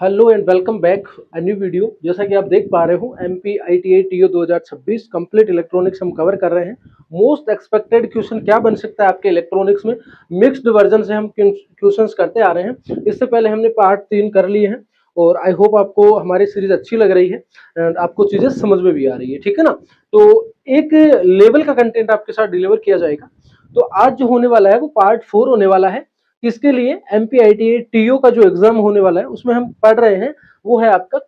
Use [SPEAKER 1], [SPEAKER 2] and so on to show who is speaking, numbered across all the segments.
[SPEAKER 1] Hello and welcome back a new video. जैसा कि आप देख पा रहे हो MPITI TO 2026 कंप्लीट इलेक्ट्रॉनिक्स हम कवर कर रहे हैं। मोस्ट एक्सपेक्टेड क्वेश्चन क्या बन सकता है आपके इलेक्ट्रॉनिक्स में, मिक्स्ड वर्जन से हम क्वेश्चंस करते आ रहे हैं। इससे पहले हमने पार्ट 3 कर लिए हैं और आई होप आपको हमारी सीरीज अच्छी लग रही है एंड आपको चीजें समझ में भी आ रही है, ठीक है ना। तो एक लेवल का कंटेंट आपके साथ डिलीवर किया जाएगा। तो आज जो होने वाला है वो पार्ट 4 होने वाला है। इसके लिए MPITI TO का जो एग्जाम होने वाला है उसमें हम पढ़ रहे हैं वो है आपका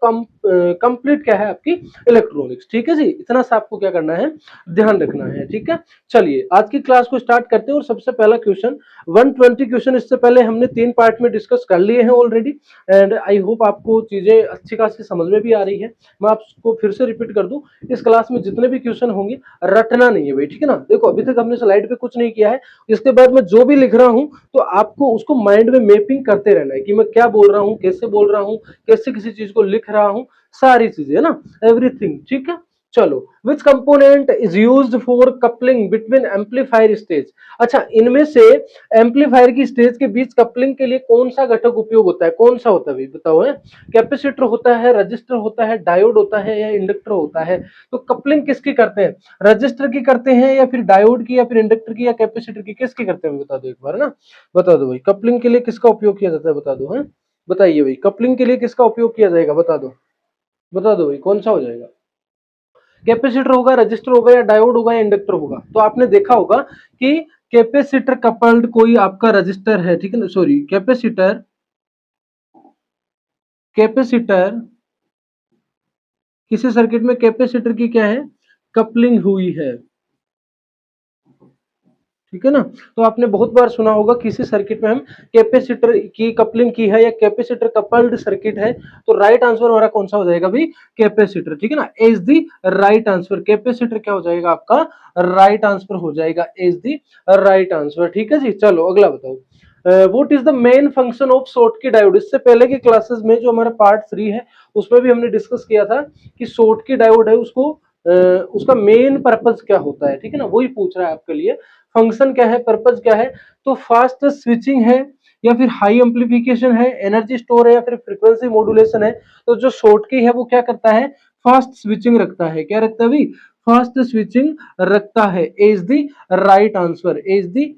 [SPEAKER 1] कंप्लीट क्या है आपकी इलेक्ट्रॉनिक्स, ठीक है जी। इतना सा आपको क्या करना है, ध्यान रखना है, ठीक है। चलिए आज की क्लास को स्टार्ट करते हैं और सबसे पहला क्वेश्चन 120 क्वेश्चन इससे पहले हमने 3 पार्ट में डिस्कस कर लिए हैं ऑलरेडी एंड आई होप आपको चीजें अच्छी खासी समझ में भी आ रही है। मैं आपको फिर से रिपीट कर दूं, इस क्लास में जितने भी क्वेश्चन होंगे रटना नहीं है भाई, ठीक है ना। देखो अभी तक हमने स्लाइड पे कुछ नहीं किया है, इसके बाद मैं जो भी लिख रहा हूं तो आपको उसको माइंड में मैपिंग करते रहना है कि मैं क्या बोल रहा हूँ, कैसे बोल रहा हूँ, कैसे किसी चीज को लिख रहा हूँ, सारी चीजें ना, एवरीथिंग, ठीक है। चलो, विच component is used for coupling between amplifier stage. अच्छा, इनमें से एम्पलीफायर की स्टेज के बीच कपलिंग के लिए कौन सा घटक उपयोग होता है, कौन सा होता है भाई बताओ। है कैपेसिटर होता है, रजिस्टर होता है, डायोड होता है या इंडक्टर होता है। तो कपलिंग किसकी करते हैं, रजिस्टर की करते हैं या फिर डायोड की या फिर इंडक्टर की या कैपेसिटर की, किसकी करते हैं बता दो एक बार ना। बता दो भाई कपलिंग के लिए किसका उपयोग किया जाता है, बता दो। है बताइए भाई कपलिंग के लिए किसका उपयोग किया जाएगा, बता दो। बता दो भाई कौन सा हो जाएगा, कैपेसिटर होगा, रजिस्टर होगा या डायोड होगा या इंडक्टर होगा। तो आपने देखा होगा कि कैपेसिटर कपल्ड कोई आपका रजिस्टर है, ठीक है ना, सॉरी कैपेसिटर कैपेसिटर किसी सर्किट में कैपेसिटर की क्या है, कपलिंग हुई है, ठीक है ना। तो आपने बहुत बार सुना होगा किसी सर्किट में हम कैपेसिटर की कपलिंग की है या कैपेसिटर कपल्ड सर्किट है। तो राइट आंसर हमारा कौन सा हो जाएगा भाई, कैपेसिटर, ठीक है ना। Is the right answer, capacitor क्या हो जाएगा आपका, राइट आंसर हो जाएगा, इज द राइट आंसर, ठीक है जी। चलो अगला बताओ, what is the main function of Schottky diode. इससे पहले की क्लासेस में जो हमारा पार्ट 3 है उसमें भी हमने डिस्कस किया था कि शॉर्टकी डायोड है उसको उसका मेन पर्पज क्या होता है, ठीक है ना, वही पूछ रहा है आपके लिए। फंक्शन क्या है, पर्पज क्या है। तो फास्ट स्विचिंग है या फिर हाई एम्पलीफिकेशन है, एनर्जी स्टोर है या फिर फ्रीक्वेंसी मॉड्यूलेशन है। तो जो शॉर्टकी है वो क्या करता है, फास्ट स्विचिंग रखता है। क्या रखता है भाई, फास्ट स्विचिंग रखता है। Is the right answer, is the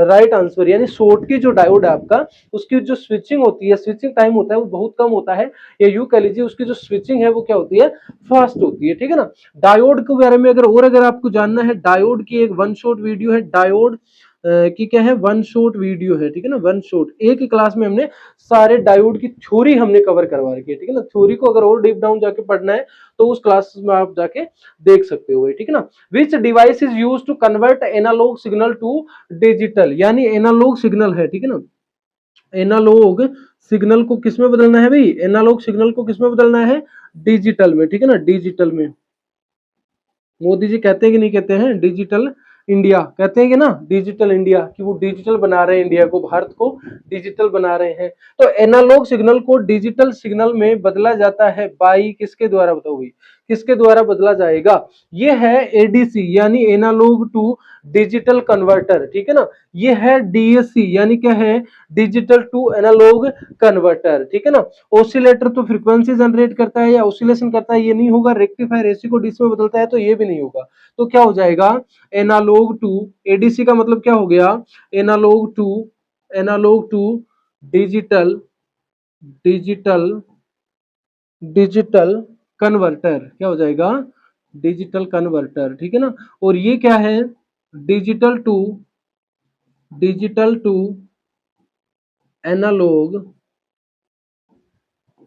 [SPEAKER 1] right answer. यानी शॉर्टकी जो डायोड है आपका, उसकी जो स्विचिंग होती है, स्विचिंग टाइम होता है वो बहुत कम होता है, या यूं कह लीजिए उसकी जो स्विचिंग है वो क्या होती है, फास्ट होती है, ठीक है ना। डायोड के बारे में अगर आपको जानना है, डायोड की एक वन शॉट वीडियो है, डायोड की क्या है, वन शॉट वीडियो है, ठीक है ना, वन शॉट। एक ही क्लास में हमने सारे डायोड की थ्योरी हमने कवर करवा रखी है, ठीक है ना। थ्योरी को अगर और डीप डाउन जाके पढ़ना है तो उस क्लास में आप जाके देख सकते हो, ठीक है ना। Which device is use to convert analog signal to digital. यानी एनालॉग सिग्नल है, ठीक है ना, एनालॉग सिग्नल को किस में बदलना है भाई, एनालॉग सिग्नल को किस में बदलना है, डिजिटल में, ठीक है ना, डिजिटल में। मोदी जी कहते हैं कि नहीं कहते हैं, डिजिटल इंडिया कहते हैं कि ना, डिजिटल इंडिया, कि वो डिजिटल बना रहे हैं इंडिया को, भारत को डिजिटल बना रहे हैं। तो एनालॉग सिग्नल को डिजिटल सिग्नल में बदला जाता है बाई किसके द्वारा, बताओ भाई किसके द्वारा बदला जाएगा। ये है एडीसी यानी एनालॉग टू डिजिटल कन्वर्टर, ठीक है ना। ये है डीएससी यानी क्या है, डिजिटल टू एनालॉग कन्वर्टर, ठीक है ना। ऑसिलेटर तो फ्रीक्वेंसी जनरेट करता है या ऑसिलेशन करता है, ये नहीं होगा। रेक्टिफायर एसी को डीसी में बदलता है, तो ये भी नहीं होगा। तो क्या हो जाएगा, एनालॉग टू, एडीसी का मतलब क्या हो गया, analog to digital digital digital converter, क्या हो जाएगा, डिजिटल कन्वर्टर, ठीक है ना। और ये क्या है, डिजिटल टू एनालॉग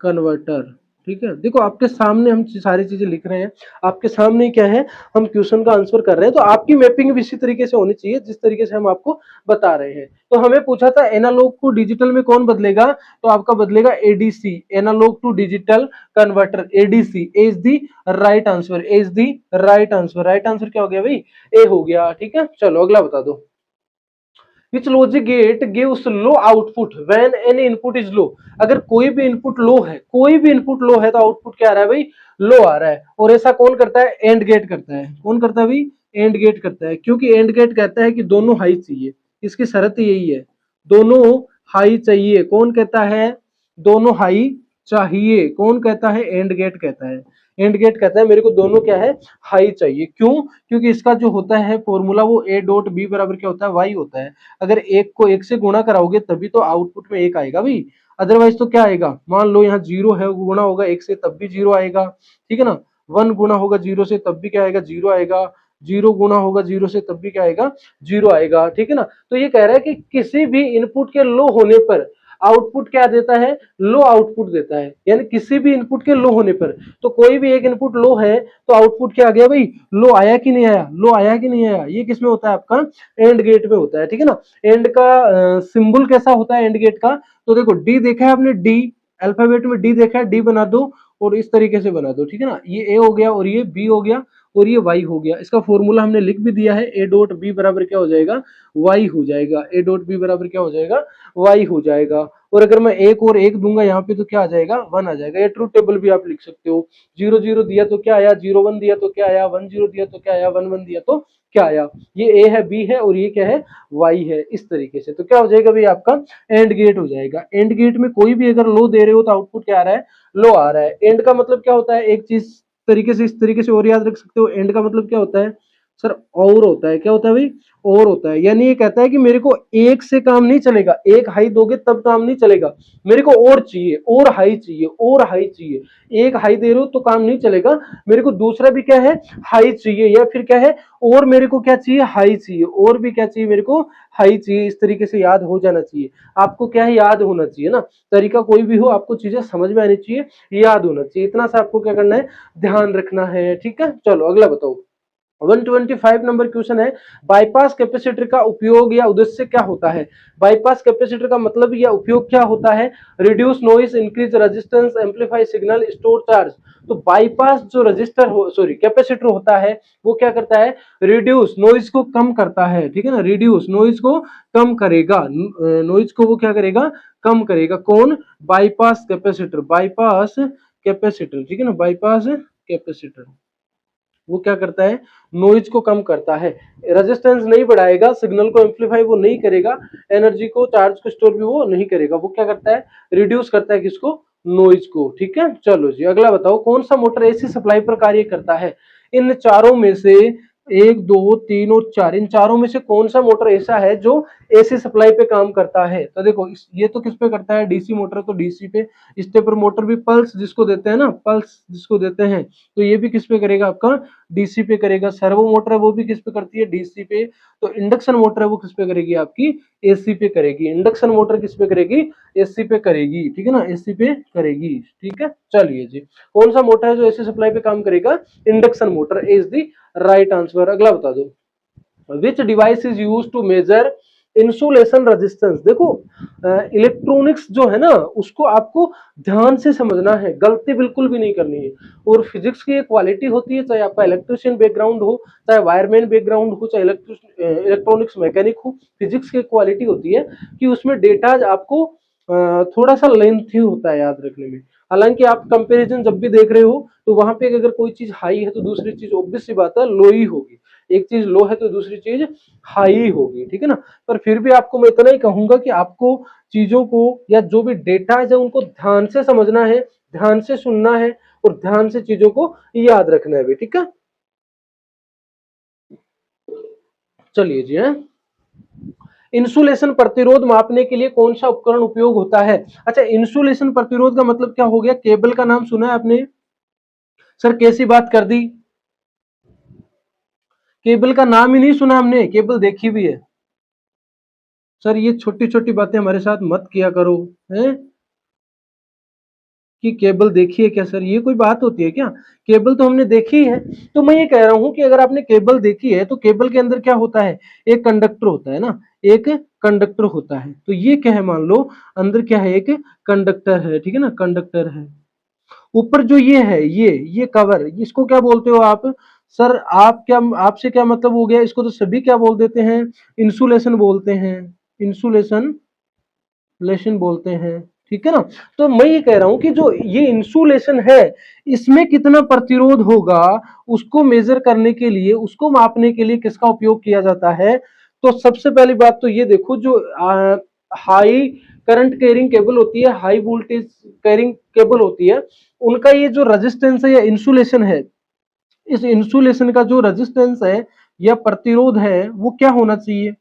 [SPEAKER 1] कन्वर्टर, ठीक है। देखो आपके सामने हम सारी चीजें लिख रहे हैं, आपके सामने क्या है, हम क्वेश्चन का आंसर कर रहे हैं। तो आपकी मैपिंग भी इसी तरीके से होनी चाहिए जिस तरीके से हम आपको बता रहे हैं। तो हमें पूछा था एनालॉग को डिजिटल में कौन बदलेगा, तो आपका बदलेगा ADC, analog to digital converter, ADC is the right answer, is the right answer. Right answer क्या हो गया भाई, ए हो गया, ठीक है। चलो अगला बता दो, which logic gate gives low output when any input is low। अगर कोई भी इनपुट लो है, कोई भी इनपुट लो है तो आउटपुट क्या आ रहा है भाई, लो आ रहा है। और ऐसा कौन करता है, एंड गेट करता है। कौन करता है भाई, एंड गेट करता है, क्योंकि एंड गेट कहता है कि दोनों हाई चाहिए, इसकी शर्त यही है, दोनों हाई चाहिए। कौन कहता है, दोनों हाई चाहिए। कौन कहता है? एंड गेट कहता है। एंड गेट कहता है मेरे को दोनों क्या है? हाई चाहिए। क्यों? क्योंकि इसका जो होता है फॉर्मूला वो ए डॉट बी बराबर क्या होता है? वाई होता है। अगर एक को एक से गुणा कराओगे तभी तो आउटपुट में एक आएगा भाई, अदरवाइज तो क्या आएगा? मान लो यहाँ जीरो है, गुणा होगा एक से तब भी जीरो आएगा, ठीक है ना। वन गुणा होगा जीरो से तब भी क्या आएगा? जीरो आएगा। जीरो गुणा होगा जीरो से तब भी क्या आएगा? जीरो आएगा, ठीक है ना। तो ये कह रहा है कि किसी भी इनपुट के लो होने पर आउटपुट क्या देता है? लो आउटपुट देता है। यानी किसी भी इनपुट के लो होने पर, तो कोई भी एक इनपुट लो है तो आउटपुट क्या आ गया भाई? लो आया कि नहीं आया? लो आया कि नहीं आया? ये किस में होता है? आपका एंड गेट में होता है, ठीक है ना। एंड का सिंबल कैसा होता है एंड गेट का? तो देखो डी देखा है आपने, डी अल्फाबेट में डी देखा है, डी बना दो और इस तरीके से बना दो, ठीक है ना। ये ए हो गया और ये बी हो गया और ये वाई हो गया। इसका फॉर्मूला हमने लिख भी दिया है, ए डॉट बी बराबर क्या हो जाएगा? वाई हो जाएगा। ए डॉट बी बराबर क्या हो जाएगा? वाई हो जाएगा। और अगर मैं एक और एक दूंगा यहाँ पे तो क्या आ जाएगा? वन आ जाएगा। ये ट्रूथ टेबल भी आप लिख सकते हो। जीरो जीरो दिया तो क्या आया? जीरो वन दिया तो क्या आया? वन जीरो दिया तो क्या आया? वन वन दिया तो क्या आया? ये ए है, बी है और ये क्या है? वाई है। इस तरीके से तो क्या हो जाएगा भाई? आपका एंड गेट हो जाएगा। एंड गेट में कोई भी अगर लो दे रहे हो तो आउटपुट क्या आ रहा है? लो आ रहा है। एंड का मतलब क्या होता है? एक चीज तरीके से इस तरीके से और याद रख सकते हो, एंड का मतलब क्या होता है सर? और होता है। क्या होता है भाई? और होता है। यानी ये कहता है कि मेरे को एक से काम नहीं चलेगा, एक हाई दोगे तब काम नहीं चलेगा, मेरे को और चाहिए, और हाई चाहिए, और हाई चाहिए। एक हाई दे रहे हो तो काम नहीं चलेगा, मेरे को दूसरा भी क्या है? हाई चाहिए। या फिर क्या है? और मेरे को क्या चाहिए? हाई चाहिए। और भी क्या चाहिए मेरे को? हाई चाहिए। इस तरीके से याद हो जाना चाहिए आपको। क्या है? याद होना चाहिए ना। तरीका कोई भी हो, आपको चीजें समझ में आनी चाहिए, याद होना चाहिए। इतना सा आपको क्या करना है? ध्यान रखना है, ठीक है। चलो अगला बताओ। 125 नंबर क्वेश्चन है, बाईपास कैपेसिटर का उपयोग या उद्देश्य क्या होता है? बाईपास कैपेसिटर का मतलब या उपयोग क्या होता है? Reduce noise, increase resistance, amplify signal, store charge. तो बाईपास जो रजिस्टर हो सॉरी कैपेसिटर होता है वो क्या करता है? रिड्यूस नॉइज को कम करता है, ठीक है ना। रिड्यूस नॉइज को कम करेगा, नॉइज को वो क्या करेगा? कम करेगा। कौन? Bypass capacitor. बाईपास कैपेसिटर, ठीक है ना। बाईपास कैपेसिटर वो क्या करता है? नॉइज को कम करता है। रेजिस्टेंस नहीं बढ़ाएगा, सिग्नल को एम्पलीफाई वो नहीं करेगा, एनर्जी को चार्ज को स्टोर भी वो नहीं करेगा। वो क्या करता है? रिड्यूस करता है किसको? नॉइज को, ठीक है। चलो जी अगला बताओ, कौन सा मोटर एसी सप्लाई पर कार्य करता है? इन चारों में से एक दो तीन और चार, इन चारों में से कौन सा मोटर ऐसा है जो एसी सप्लाई पे काम करता है? तो देखो ये तो किस पे करता है? डीसी मोटर तो डीसी पे। स्टेपर मोटर भी पल्स जिसको देते हैं ना, पल्स जिसको देते हैं, तो ये भी किस पे करेगा? आपका डीसी पे करेगा। सर्वो मोटर है वो भी किस पे करती है? डीसी पे। तो इंडक्शन मोटर है वो किस पे करेगी? आपकी एसी पे करेगी। इंडक्शन मोटर किस पे करेगी? एसी पे करेगी, ठीक है ना। एसी पे करेगी, ठीक है। चलिए जी, कौन सा मोटर है जो एसी सप्लाई पे काम करेगा? Induction motor is the right answer. अगला बता दो, which device is use to measure insulation resistance? देखो इलेक्ट्रॉनिक्स जो है ना उसको आपको ध्यान से समझना है, गलती बिल्कुल भी नहीं करनी है। और फिजिक्स की एक क्वालिटी होती है, चाहे आपका इलेक्ट्रिशियन बैकग्राउंड हो, चाहे वायरमैन बैकग्राउंड हो, चाहे इलेक्ट्रॉनिक्स मैकेनिक हो, फिजिक्स की क्वालिटी होती है कि उसमें डेटा आपको थोड़ा सा लेंथी होता है याद रखने में। हालांकि आप कंपैरिजन जब भी देख रहे हो तो वहां पे अगर कोई चीज हाई है तो दूसरी चीज ऑब्वियस सी बात है लो ही होगी, एक चीज लो है तो दूसरी चीज हाई होगी, ठीक है ना। पर फिर भी आपको मैं इतना ही कहूंगा कि आपको चीजों को या जो भी डेटा है उनको ध्यान से समझना है, ध्यान से सुनना है और ध्यान से चीजों को याद रखना है भी, ठीक है। चलिए जी, है इंसुलेशन प्रतिरोध मापने के लिए कौन सा उपकरण उपयोग होता है? अच्छा, इंसुलेशन प्रतिरोध का मतलब क्या हो गया? केबल का नाम सुना है आपने? सर कैसी बात कर दी, केबल का नाम ही नहीं सुना हमने, केबल देखी भी है। सर ये छोटी छोटी बातें हमारे साथ मत किया करो, हैं कि केबल देखी है क्या? सर ये कोई बात होती है क्या? केबल तो हमने देखी है। तो मैं ये कह रहा हूं कि अगर आपने केबल देखी है तो केबल के अंदर क्या होता है? एक कंडक्टर होता है ना, एक कंडक्टर होता है। तो ये क्या है? मान लो अंदर क्या है? एक कंडक्टर है, ठीक है ना, कंडक्टर है। ऊपर जो ये है, ये कवर, इसको क्या बोलते हो आप? सर आप क्या, आपसे क्या मतलब हो गया? इसको तो सभी क्या बोल देते हैं? इंसुलेशन बोलते हैं, इंसुलेशन लेशन बोलते हैं, ठीक है ना। तो मैं ये कह रहा हूं कि जो ये इंसुलेशन है इसमें कितना प्रतिरोध होगा उसको मेजर करने के लिए, उसको मापने के लिए किसका उपयोग किया जाता है? तो सबसे पहली बात तो ये देखो, जो हाई करंट कैरिंग केबल होती है, हाई वोल्टेज कैरिंग केबल होती है, उनका ये जो रेजिस्टेंस है या इंसुलेशन है, इस इंसुलेशन का जो रेजिस्टेंस है या प्रतिरोध है वो क्या होना चाहिए,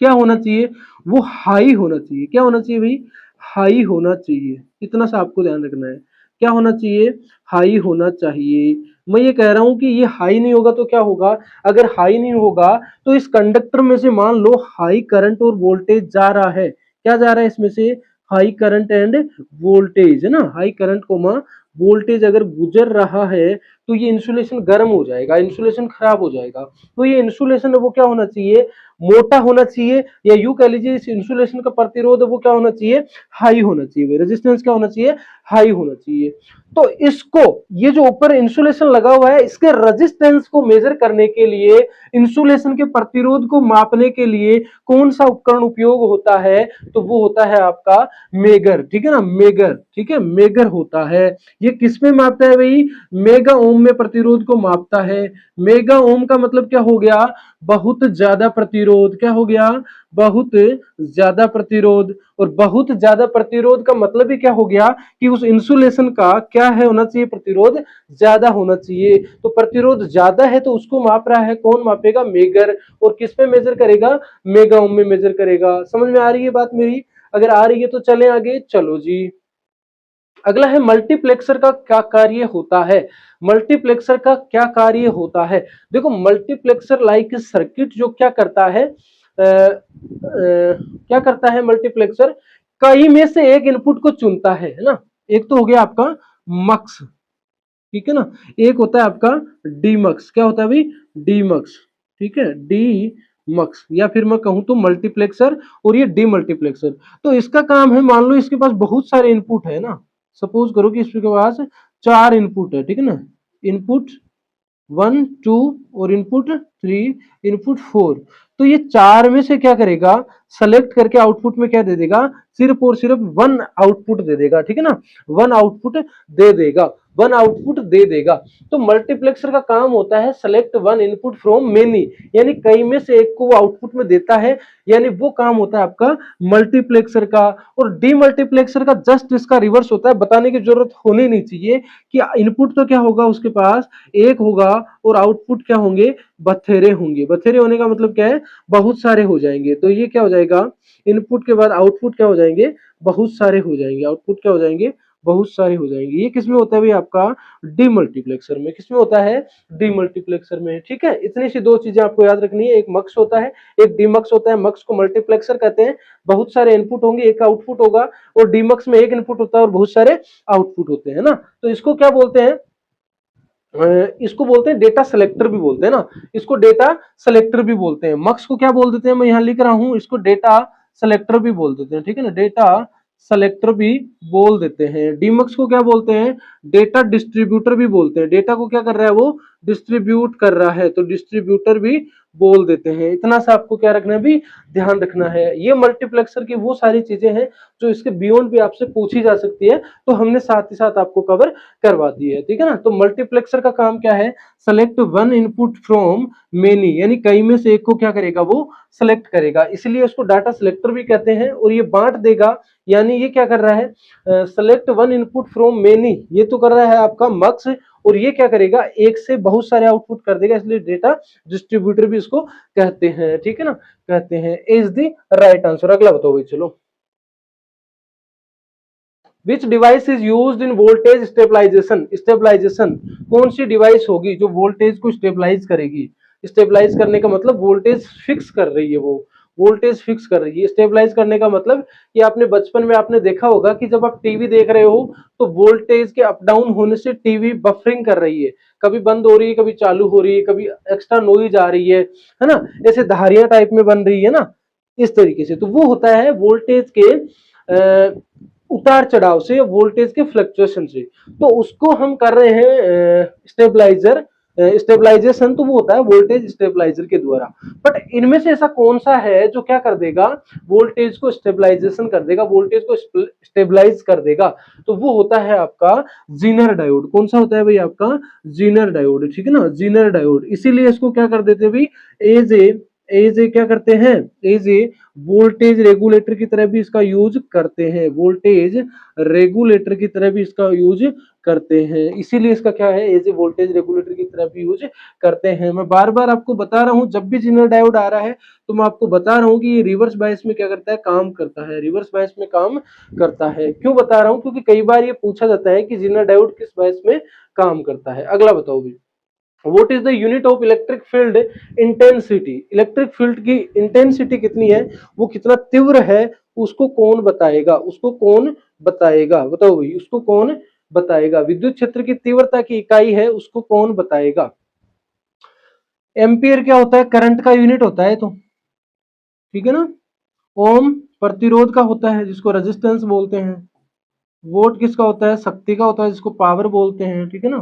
[SPEAKER 1] क्या होना चाहिए, वो हाई होना चाहिए। क्या होना चाहिए भाई, हाई होना चाहिए। इतना सा आपको ध्यान रखना है, क्या होना चाहिए, हाई होना चाहिए। मैं ये कह रहा हूं कि ये हाई नहीं होगा तो क्या होगा, अगर हाई नहीं होगा तो इस कंडक्टर में से मान लो हाई करंट और वोल्टेज जा रहा है, क्या जा रहा है इसमें से, हाई करंट एंड वोल्टेज, है ना, हाई करंट कोमा वोल्टेज अगर गुजर रहा है तो ये इंसुलेशन गर्म हो जाएगा, इंसुलेशन खराब हो जाएगा। तो ये इंसुलेशन है वो क्या होना चाहिए, मोटा होना चाहिए, या यूं कह लीजिए इस इंसुलेशन का प्रतिरोध है वो क्या होना चाहिए, हाई होना चाहिए। रेजिस्टेंस क्या होना चाहिए, हाई होना चाहिए। तो इसको, ये जो ऊपर इंसुलेशन लगा हुआ है, इसके रेजिस्टेंस को मेजर करने के लिए, इंसुलेशन के प्रतिरोध को मापने के लिए कौन सा उपकरण उपयोग होता है, तो वो होता है आपका मेगर, ठीक है ना, मेगर, ठीक है, मेगर होता है। ये किस में मापता है भाई, मेगा ओम में प्रतिरोध को मापता है। मेगा ओम का मतलब क्या हो गया, बहुत ज्यादा प्रतिरोध, क्या हो गया, बहुत ज्यादा प्रतिरोध। और बहुत ज्यादा प्रतिरोध का मतलब ही क्या हो गया कि उस इंसुलेशन का क्या है होना चाहिए, प्रतिरोध ज्यादा होना चाहिए। तो प्रतिरोध ज्यादा है तो उसको माप रहा है कौन, मापेगा मेगर। और किस पे मेजर करेगा, मेगा ओम में मेजर करेगा। समझ में आ रही है बात मेरी, अगर आ रही है तो चले आगे, चलो जी। अगला है मल्टीप्लेक्सर का क्या कार्य होता है, मल्टीप्लेक्सर का क्या कार्य होता है। देखो मल्टीप्लेक्सर लाइक सर्किट जो क्या करता है, क्या करता है मल्टीप्लेक्सर, कई में से एक इनपुट को चुनता है ना। एक तो हो गया आपका मक्स, ठीक है ना, एक होता है आपका डीमक्स, क्या होता है भाई, डीमक्स, ठीक है, डी मक्स, या फिर मैं कहूं तो मल्टीप्लेक्सर, और ये डी मल्टीप्लेक्सर। तो इसका काम है, मान लो इसके पास बहुत सारे इनपुट है ना, सपोज करो कि इसके पास 4 इनपुट है, ठीक है ना, इनपुट 1 2 और इनपुट 3, इनपुट 4। तो ये 4 में से क्या करेगा, सेलेक्ट करके आउटपुट में क्या दे देगा, सिर्फ और सिर्फ 1 आउटपुट दे देगा, ठीक है ना, 1 आउटपुट दे देगा, 1 आउटपुट दे देगा। तो मल्टीप्लेक्सर का काम होता है सेलेक्ट 1 इनपुट फ्रॉम मेनी, यानी कई में से एक को वो आउटपुट में देता है, यानी वो काम होता है आपका मल्टीप्लेक्सर का। और डीमल्टीप्लेक्सर का जस्ट इसका रिवर्स होता है, बताने की जरूरत होनी नहीं चाहिए कि इनपुट तो क्या होगा उसके पास, एक होगा, और आउटपुट क्या होंगे, बथेरे होंगे। बथेरे होने का मतलब क्या है, बहुत सारे हो जाएंगे। तो ये क्या हो जाएगा, इनपुट के बाद आउटपुट क्या हो जाएंगे, बहुत सारे हो जाएंगे, आउटपुट क्या हो जाएंगे, बहुत सारे हो जाएंगे। ये किसमें होता है भाई आपका, डीमल्टीप्लेक्सर में। किसमें होता है, डीमल्टीप्लेक्सर में, ठीक है। इतनी सी दो चीजें आपको याद रखनी है, एक मक्स होता है, एक डीमक्स होता है। मक्स को मल्टीप्लेक्सर कहते हैं, बहुत सारे इनपुट होंगे, एक आउटपुट होगा, और डीमक्स में एक इनपुट होता है और बहुत सारे आउटपुट होते हैं ना। तो इसको क्या बोलते हैं, इसको बोलते हैं डेटा सेलेक्टर भी बोलते हैं ना, इसको डेटा सेलेक्टर भी बोलते हैं। मक्स को क्या बोल देते हैं, मैं यहां लिख रहा हूं, इसको डेटा सेलेक्टर भी बोल देते हैं, ठीक है ना, डेटा सेलेक्टर भी बोल देते हैं। डीमक्स को क्या बोलते हैं, डेटा डिस्ट्रीब्यूटर भी बोलते हैं। डेटा को क्या कर रहा है, वो डिस्ट्रीब्यूट कर रहा है, तो डिस्ट्रीब्यूटर भी बोल देते हैं। इतना सा आपको क्या रखना है भी, ध्यान रखना है। ये मल्टीप्लेक्सर की वो सारी चीजें हैं जो इसके बियॉन्ड भी आपसे पूछी जा सकती है, तो हमने साथ ही साथ आपको कवर करवा दी है, ठीक है ना। तो मल्टीप्लेक्सर का काम क्या है, सेलेक्ट 1 इनपुट फ्रॉम मेनी, यानी कई में से एक को क्या करेगा, वो सेलेक्ट करेगा, इसलिए उसको डाटा सेलेक्टर भी कहते हैं। और ये बांट देगा, यानी ये क्या कर रहा है, सेलेक्ट 1 इनपुट फ्रॉम मेनी, ये तो कर रहा है आपका मक्स, और ये क्या करेगा, एक से बहुत सारे आउटपुट कर देगा, इसलिए डेटा डिस्ट्रीब्यूटर भी इसको कहते हैं, ठीक है ना, कहते हैं। Is the right answer. अगला बताओ भाई, चलो। Which device is used in voltage stabilization, stabilization कौन सी डिवाइस होगी जो वोल्टेज को स्टेबलाइज करेगी। स्टेबलाइज करने का मतलब वोल्टेज फिक्स कर रही है, वो वोल्टेज फिक्स कर रही है। स्टेबलाइज करने का मतलब कि आपने बचपन में आपने देखा होगा कि जब आप टीवी देख रहे हो तो वोल्टेज के अप डाउन होने से टीवी बफरिंग कर रही है, कभी बंद हो रही है, कभी चालू हो रही है, कभी एक्स्ट्रा नॉइज आ रही है ना, ऐसे धारियां टाइप में बन रही है ना, इस तरीके से। तो वो होता है वोल्टेज के उतार चढ़ाव से, वोल्टेज के फ्लक्चुएशन से, तो उसको हम कर रहे हैं स्टेबलाइजर, स्टेबलाइजेशन, तो वो होता है वोल्टेज स्टेबलाइजर के द्वारा। बट इनमें से ऐसा कौन सा है जो क्या कर देगा, वोल्टेज को स्टेबलाइजेशन कर देगा, वोल्टेज को स्टेबलाइज कर देगा, तो वो होता है आपका जीनर डायोड। कौन सा होता है भाई आपका, जीनर डायोड, ठीक है ना, जीनर डायोड। इसीलिए इसको क्या कर देते हैं भाई, एज ए एज ए क्या करते हैं, एज ए वोल्टेज रेगुलेटर की तरह भी इसका यूज करते हैं, वोल्टेज रेगुलेटर की तरह भी इसका यूज करते हैं, इसीलिए इसका क्या है, एज ए वोल्टेज रेगुलेटर की तरह भी यूज करते हैं। मैं बार बार आपको बता रहा हूं, जब भी जिनर डायोड आ रहा है तो मैं आपको बता रहा हूं कि ये रिवर्स बायस में क्या करता है, काम करता है, रिवर्स बायस में काम करता है। क्यों बता रहा हूं, क्योंकि कई बार ये पूछा जाता है कि जिनर डायोड किस बायस में काम करता है। अगला बताओ भी, what is the unit of electric field intensity, electric field की इंटेंसिटी कितनी है, वो कितना तीव्र है, उसको कौन बताएगा, उसको कौन बताएगा, बताओ भाई, उसको कौन बताएगा, विद्युत क्षेत्र की तीव्रता की इकाई है, उसको कौन बताएगा। एम्पियर क्या होता है, करंट का यूनिट होता है, तो ठीक है ना। ओम प्रतिरोध का होता है, जिसको रेजिस्टेंस बोलते हैं। वोट किसका होता है, शक्ति का होता है, जिसको पावर बोलते हैं, ठीक है ना।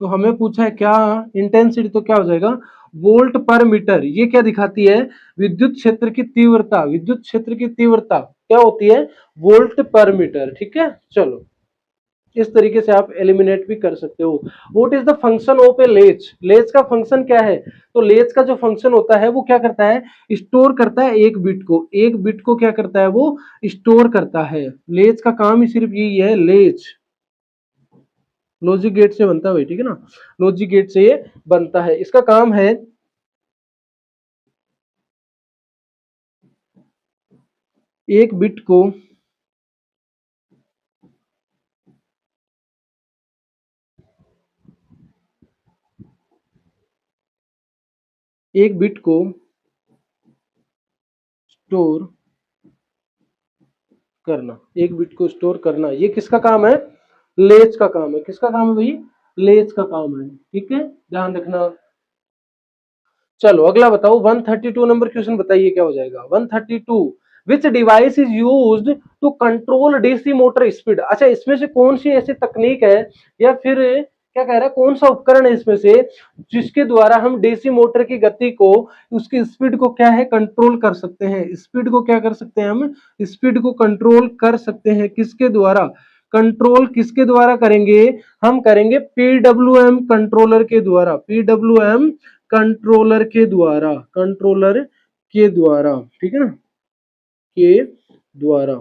[SPEAKER 1] तो हमें पूछा है क्या, इंटेंसिटी, तो क्या हो जाएगा, वोल्ट पर मीटर। ये क्या दिखाती है, विद्युत क्षेत्र की तीव्रता, विद्युत क्षेत्र की तीव्रता क्या होती है, वोल्ट पर मीटर, ठीक है। चलो, इस तरीके से आप एलिमिनेट भी कर सकते हो। What is the function of a latch, latch का फंक्शन क्या है, तो लेच का जो फंक्शन होता है वो क्या करता है, स्टोर करता है एक बिट को, एक बिट को क्या करता है, वो स्टोर करता है। लेच का काम ही सिर्फ यही है, लेच लॉजिक गेट से बनता है भाई, ठीक है ना, लॉजिक गेट से ये बनता है, इसका काम है एक बिट को एक बिट को स्टोर करना, एक बिट को स्टोर करना, ये किसका काम है, लेच का काम है। किसका काम है भाई, लेच का काम है, ठीक है, ध्यान रखना। चलो अगला बताओ, 132 नंबर क्वेश्चन बताइए क्या हो जाएगा। 132, which device is used to control DC motor speed. अच्छा, इसमें से कौन सी ऐसी तकनीक है, या फिर क्या कह रहा है, कौन सा उपकरण है इसमें से जिसके द्वारा हम डीसी मोटर की गति को, उसकी स्पीड को क्या है, कंट्रोल कर सकते हैं। स्पीड को क्या कर सकते हैं हम, स्पीड को कंट्रोल कर सकते हैं, किसके द्वारा, कंट्रोल किसके द्वारा करेंगे, हम करेंगे पीडब्ल्यूएम कंट्रोलर के द्वारा, पीडब्ल्यूएम कंट्रोलर के द्वारा, कंट्रोलर के द्वारा, ठीक है ना, के द्वारा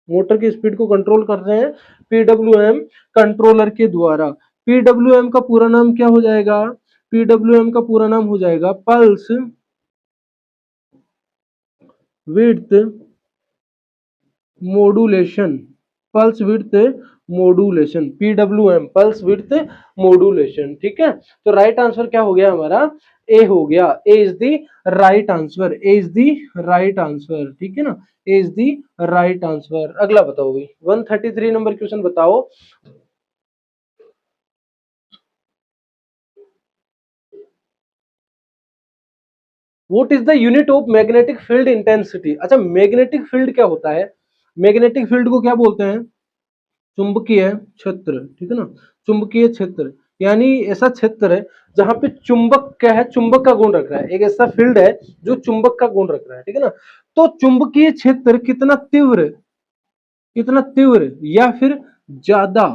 [SPEAKER 1] मोटर की स्पीड को कंट्रोल कर रहे हैं पीडब्ल्यूएम कंट्रोलर के द्वारा। पीडब्ल्यूएम का पूरा नाम क्या हो जाएगा, पीडब्ल्यूएम का पूरा नाम हो जाएगा pulse width modulation, pulse width modulation, PWM pulse width modulation, ठीक है। तो राइट आंसर क्या हो गया हमारा, ए हो गया, A is the right answer, A is the right answer, ठीक है ना, A is the right answer. अगला बताओ भाई, 133 नंबर क्वेश्चन बताओ। What is the unit of magnetic field intensity. अच्छा, मैग्नेटिक फील्ड क्या होता है, मैग्नेटिक फील्ड को क्या बोलते हैं, चुंबकीय क्षेत्र, ठीक है ना, चुंबकीय क्षेत्र, यानी ऐसा क्षेत्र है जहां पे चुंबक क्या है, चुंबक का गुण रख रहा है, एक ऐसा फील्ड है जो चुंबक का गुण रख रहा है, ठीक है ना। तो चुंबकीय क्षेत्र कितना तीव्र, कितना तीव्र, या फिर ज्यादा,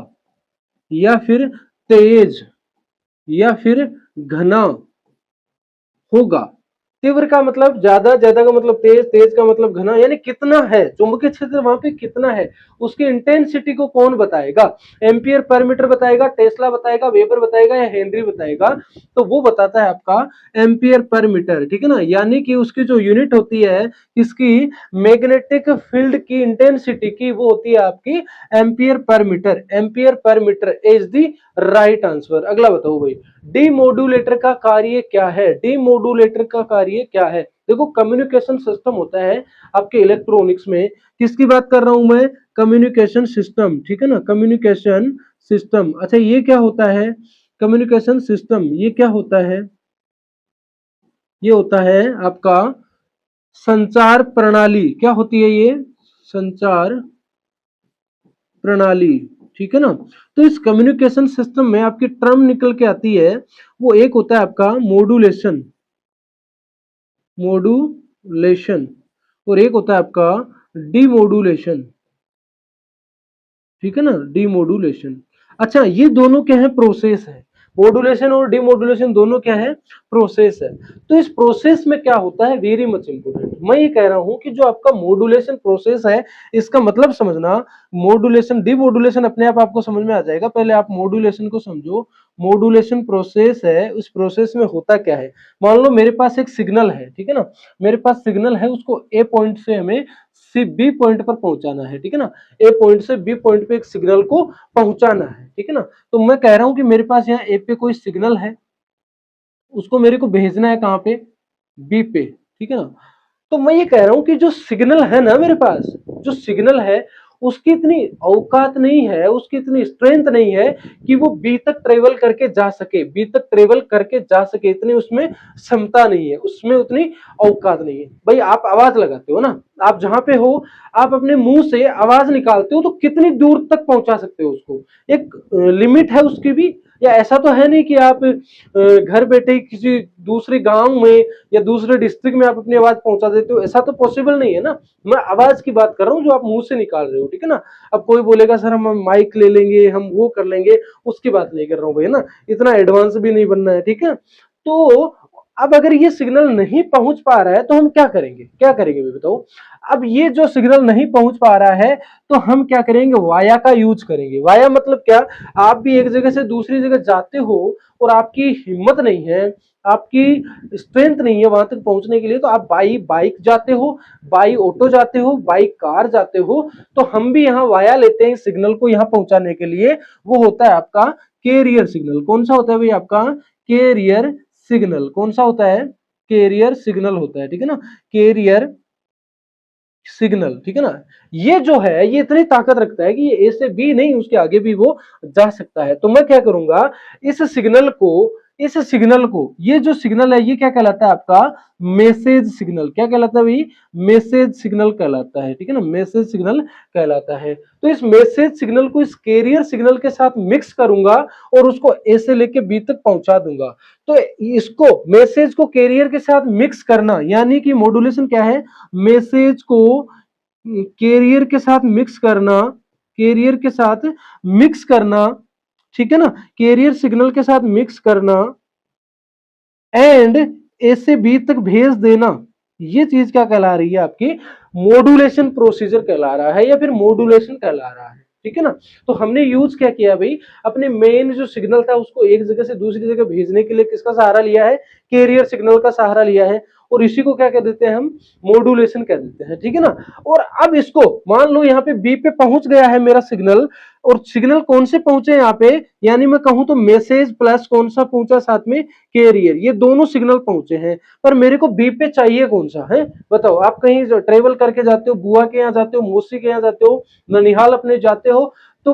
[SPEAKER 1] या फिर तेज, या फिर घना होगा। तीव्र का मतलब ज्यादा, ज्यादा का मतलब तेज, तेज का मतलब घना, यानी कितना है चुंबकीय क्षेत्र वहां पे कितना है, उसकी इंटेंसिटी को कौन बताएगा, एम्पियर पर मीटर बताएगा, टेस्ला बताएगा, वेबर बताएगा, या हेनरी बताएगा। तो वो बताता है आपका एम्पियर पर मीटर, ठीक है ना, यानी कि उसकी जो यूनिट होती है इसकी मैग्नेटिक फील्ड की इंटेंसिटी की, वो होती है आपकी ampere per meter, ampere per meter is the right answer. अगला बताओ भाई, डीमोडुलेटर का कार्य क्या है, डीमोडुलेटर का कार्य क्या है। देखो, कम्युनिकेशन सिस्टम होता है आपके इलेक्ट्रॉनिक्स में, किसकी बात कर रहा हूं मैं, कम्युनिकेशन सिस्टम, ठीक है ना, कम्युनिकेशन सिस्टम। अच्छा, ये क्या होता है, कम्युनिकेशन सिस्टम, ये क्या होता है, ये होता है आपका संचार प्रणाली, क्या होती है ये, संचार प्रणाली, ठीक है ना। तो इस कम्युनिकेशन सिस्टम में आपकी टर्म निकल के आती है, वो एक होता है आपका मॉड्यूलेशन, मॉड्यूलेशन, और एक होता है आपका डीमोडुलेशन, ठीक है ना, डीमोडुलेशन। अच्छा, ये दोनों क्या है, प्रोसेस है, मॉड्यूलेशन और डीमॉड्यूलेशन दोनों क्या है, प्रोसेस है। तो इस प्रोसेस में क्या होता है, वेरी मच इंपोर्टेंट। मैं ये कह रहा हूं कि जो आपका मॉड्यूलेशन प्रोसेस है, इसका मतलब समझना, मॉड्यूलेशन डीमॉड्यूलेशन अपने आप आपको समझ में आ जाएगा, पहले आप मॉड्यूलेशन को समझो। मॉड्यूलेशन प्रोसेस है, उस प्रोसेस में होता क्या है। मान लो मेरे पास एक सिग्नल है, ठीक है ना, मेरे पास सिग्नल है, उसको ए पॉइंट से हमें बी पॉइंट पर पहुंचाना है, ठीक है ना, ए पॉइंट से बी पॉइंट पे एक सिग्नल को पहुंचाना है, ठीक है ना। तो मैं कह रहा हूं कि मेरे पास यहाँ ए पे कोई सिग्नल है, उसको मेरे को भेजना है कहां पे, बी पे, ठीक है ना। तो मैं ये कह रहा हूं कि जो सिग्नल है ना मेरे पास, जो सिग्नल है, उसकी इतनी औकात नहीं है, उसकी इतनी स्ट्रेंथ नहीं है कि वो बी तक ट्रेवल करके जा सके, बी तक ट्रेवल करके जा सके, इतनी उसमें क्षमता नहीं है, उसमें उतनी औकात नहीं है। भाई आप आवाज लगाते हो ना, आप जहां पे हो, आप अपने मुंह से आवाज निकालते हो तो कितनी दूर तक पहुंचा सकते हो उसको, एक लिमिट है उसकी भी। या ऐसा तो है नहीं कि आप घर बैठे किसी दूसरे गांव में या दूसरे डिस्ट्रिक्ट में आप अपनी आवाज पहुंचा देते हो, ऐसा तो पॉसिबल नहीं है ना। मैं आवाज की बात कर रहा हूँ जो आप मुंह से निकाल रहे हो, ठीक है ना। अब कोई बोलेगा सर हम माइक ले लेंगे, हम वो कर लेंगे, उसकी बात नहीं कर रहा हूँ भाई, ना इतना एडवांस भी नहीं बनना है, ठीक है। तो अब अगर ये सिग्नल नहीं पहुंच पा रहा है तो हम क्या करेंगे, क्या करेंगे भी बताओ। अब ये जो सिग्नल नहीं पहुंच पा रहा है तो हम क्या करेंगे, वाया का यूज करेंगे। वाया मतलब क्या, आप भी एक जगह से दूसरी जगह जाते हो और आपकी हिम्मत नहीं है, आपकी स्ट्रेंथ नहीं है वहां तक पहुंचने के लिए, तो आप बाई बाइक जाते हो, बाई ऑटो जाते हो, बाई कार जाते हो। तो हम भी यहाँ वाया लेते हैं सिग्नल को यहाँ पहुंचाने के लिए, वो होता है आपका कैरियर सिग्नल। कौन सा होता है भाई आपका, कैरियर सिग्नल। कौन सा होता है, कैरियर सिग्नल होता है, ठीक है ना, कैरियर सिग्नल, ठीक है ना। ये जो है ये इतनी ताकत रखता है कि ये ए से बी नहीं, उसके आगे भी वो जा सकता है। तो मैं क्या करूंगा, इस सिग्नल को, इस सिग्नल को, ये जो सिग्नल है ये क्या कहलाता है आपका, मैसेज सिग्नल। क्या कहलाता है भाई, मैसेज सिग्नल कहलाता है, ठीक है ना, मैसेज सिग्नल कहलाता है। तो इस मैसेज सिग्नल को इस कैरियर सिग्नल के साथ मिक्स करूंगा और उसको ए से लेके बी तक पहुंचा दूंगा। तो इसको, मैसेज को कैरियर के साथ मिक्स करना, यानी कि मॉड्यूलेशन क्या है, मैसेज को कैरियर के साथ मिक्स करना, कैरियर के साथ मिक्स करना, ठीक है ना, कैरियर सिग्नल के साथ मिक्स करना एंड ए से बी तक भेज देना। ये चीज क्या कहला रही है आपकी, मॉड्यूलेशन प्रोसीजर कहला रहा है या फिर मॉड्यूलेशन कहला रहा है, ठीक है ना। तो हमने यूज क्या किया भाई, अपने मेन जो सिग्नल था उसको एक जगह से दूसरी जगह भेजने के लिए किसका सहारा लिया है, कैरियर सिग्नल का सहारा लिया है, और इसी को क्या कह देते हैं हम, मॉड्यूलेशन कह देते हैं, ठीक है ना। और अब इसको मान लो यहाँ पे बी पे पहुंच गया है मेरा सिग्नल, और सिग्नल कौन से पहुंचे यहाँ पे, यानी मैं कहूं तो मैसेज प्लस कौन सा पहुंचा साथ में, कैरियर, ये दोनों सिग्नल पहुंचे हैं। पर मेरे को बी पे चाहिए कौन सा है, बताओ। आप कहीं ट्रेवल करके जाते हो, बुआ के यहाँ जाते हो, मौसी के यहाँ जाते हो, ननिहाल अपने जाते हो, तो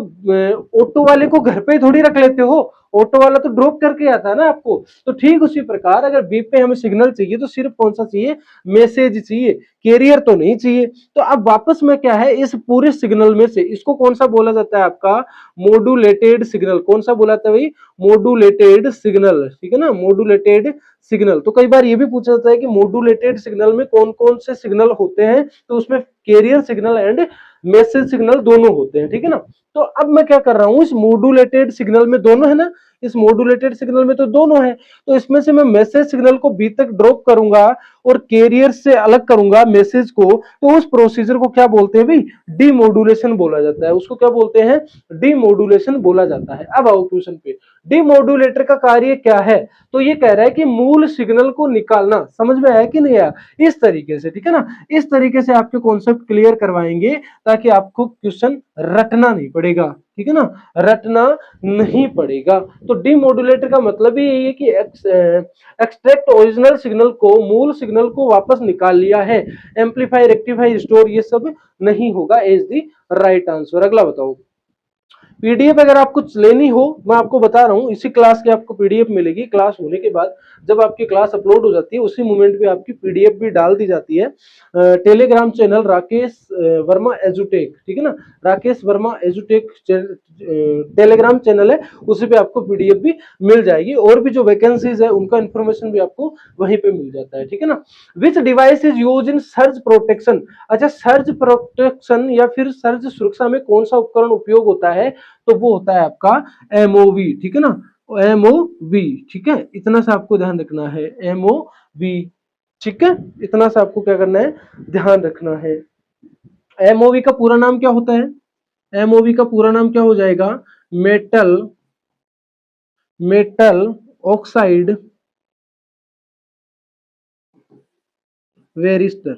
[SPEAKER 1] ऑटो वाले को घर पे थोड़ी रख लेते हो, ऑटो वाला तो ड्रॉप करके आता है ना आपको। तो ठीक उसी प्रकार अगर बी पे हमें सिग्नल चाहिए तो सिर्फ कौन सा चाहिए, मैसेज चाहिए, कैरियर तो नहीं चाहिए। तो अब वापस में क्या है, इस पूरे सिग्नल में से इसको कौन सा बोला जाता है आपका, मॉड्यूलेटेड सिग्नल। कौन सा बोला जाता है भाई, मॉड्यूलेटेड सिग्नल, ठीक है ना, मॉड्यूलेटेड सिग्नल। तो कई बार ये भी पूछा जाता है कि मॉड्यूलेटेड सिग्नल में कौन कौन से सिग्नल होते हैं, तो उसमें carrier signal and message signal दोनों होते हैं, ठीक है ना। तो अब मैं क्या कर रहा हूं, इस मॉड्यूलेटेड सिग्नल में दोनों है ना, इस मॉड्यूलेटेड सिग्नल में तो दोनों है, तो इसमें से मैं मैसेज सिग्नल को बी तक ड्रॉप करूंगा और कैरियर से अलग करूंगा मैसेज को, तो उस प्रोसीजर को क्या बोलते हैं भाई, डीमॉड्यूलेशन बोला जाता है। उसको क्या बोलते हैं, डीमॉड्यूलेशन बोला जाता है। अब आओ क्वेश्चन पे, डीमॉड्यूलेटर का कार्य क्या है। तो ये कह रहा है कि मूल सिग्नल को निकालना। समझ में आया कि नहीं आया, इस तरीके से, ठीक है ना, इस तरीके से आपके कॉन्सेप्ट क्लियर करवाएंगे ताकि आपको क्वेश्चन रटना नहीं पड़ेगा, ठीक है ना, रटना नहीं पड़ेगा। तो डीमॉड्यूलेटर का मतलब ही यही है कि एक्सट्रैक्ट ओरिजिनल सिग्नल को, मूल सिग्नल को वापस निकाल लिया है। एम्पलीफाई, रेक्टिफाई, रिस्टोर ये सब नहीं होगा, इज द राइट आंसर। अगला बताओ, पीडीएफ अगर आपको लेनी हो, मैं आपको बता रहा हूँ इसी क्लास की आपको पीडीएफ मिलेगी। क्लास होने के बाद जब आपकी क्लास अपलोड हो जाती है उसी मोमेंट पे आपकी पीडीएफ भी डाल दी जाती है। टेलीग्राम चैनल राकेश वर्मा एजुटेक, ठीक है ना, राकेश वर्मा एजुटेक टेलीग्राम चैनल है, उसी पे आपको पीडीएफ भी मिल जाएगी, और भी जो वैकेंसीज है उनका इंफॉर्मेशन भी आपको वहीं पे मिल जाता है, ठीक है ना। Which device is use in search protection. अच्छा, सर्च प्रोटेक्शन या फिर सर्च सुरक्षा में कौन सा उपकरण उपयोग होता है, तो वो होता है आपका एमओवी, ठीक है ना, MOV, ठीक है, इतना सा आपको ध्यान रखना है, MOV, ठीक है, इतना सा आपको क्या करना है, ध्यान रखना है। MOV का पूरा नाम क्या होता है? MOV का पूरा नाम क्या हो जाएगा? मेटल ऑक्साइड वेरिस्टर,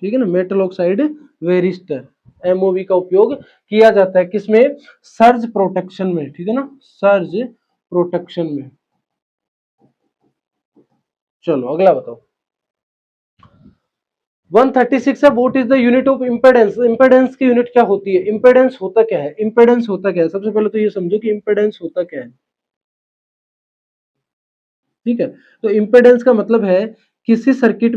[SPEAKER 1] ठीक है ना, मेटल ऑक्साइड वेरिस्टर। MOV का उपयोग किया जाता है किसमें? सर्ज प्रोटेक्शन में, ठीक है ना, सर्ज प्रोटेक्शन में। चलो अगला बताओ। 136 है, what is the unit of impedance? Impedance की यूनिट क्या होती है? इम्पेडेंस होता क्या है? इम्पेडेंस होता क्या है? सबसे पहले तो ये समझो कि इम्पेडेंस होता क्या है, ठीक है। तो इम्पेडेंस का मतलब है किसी सर्किट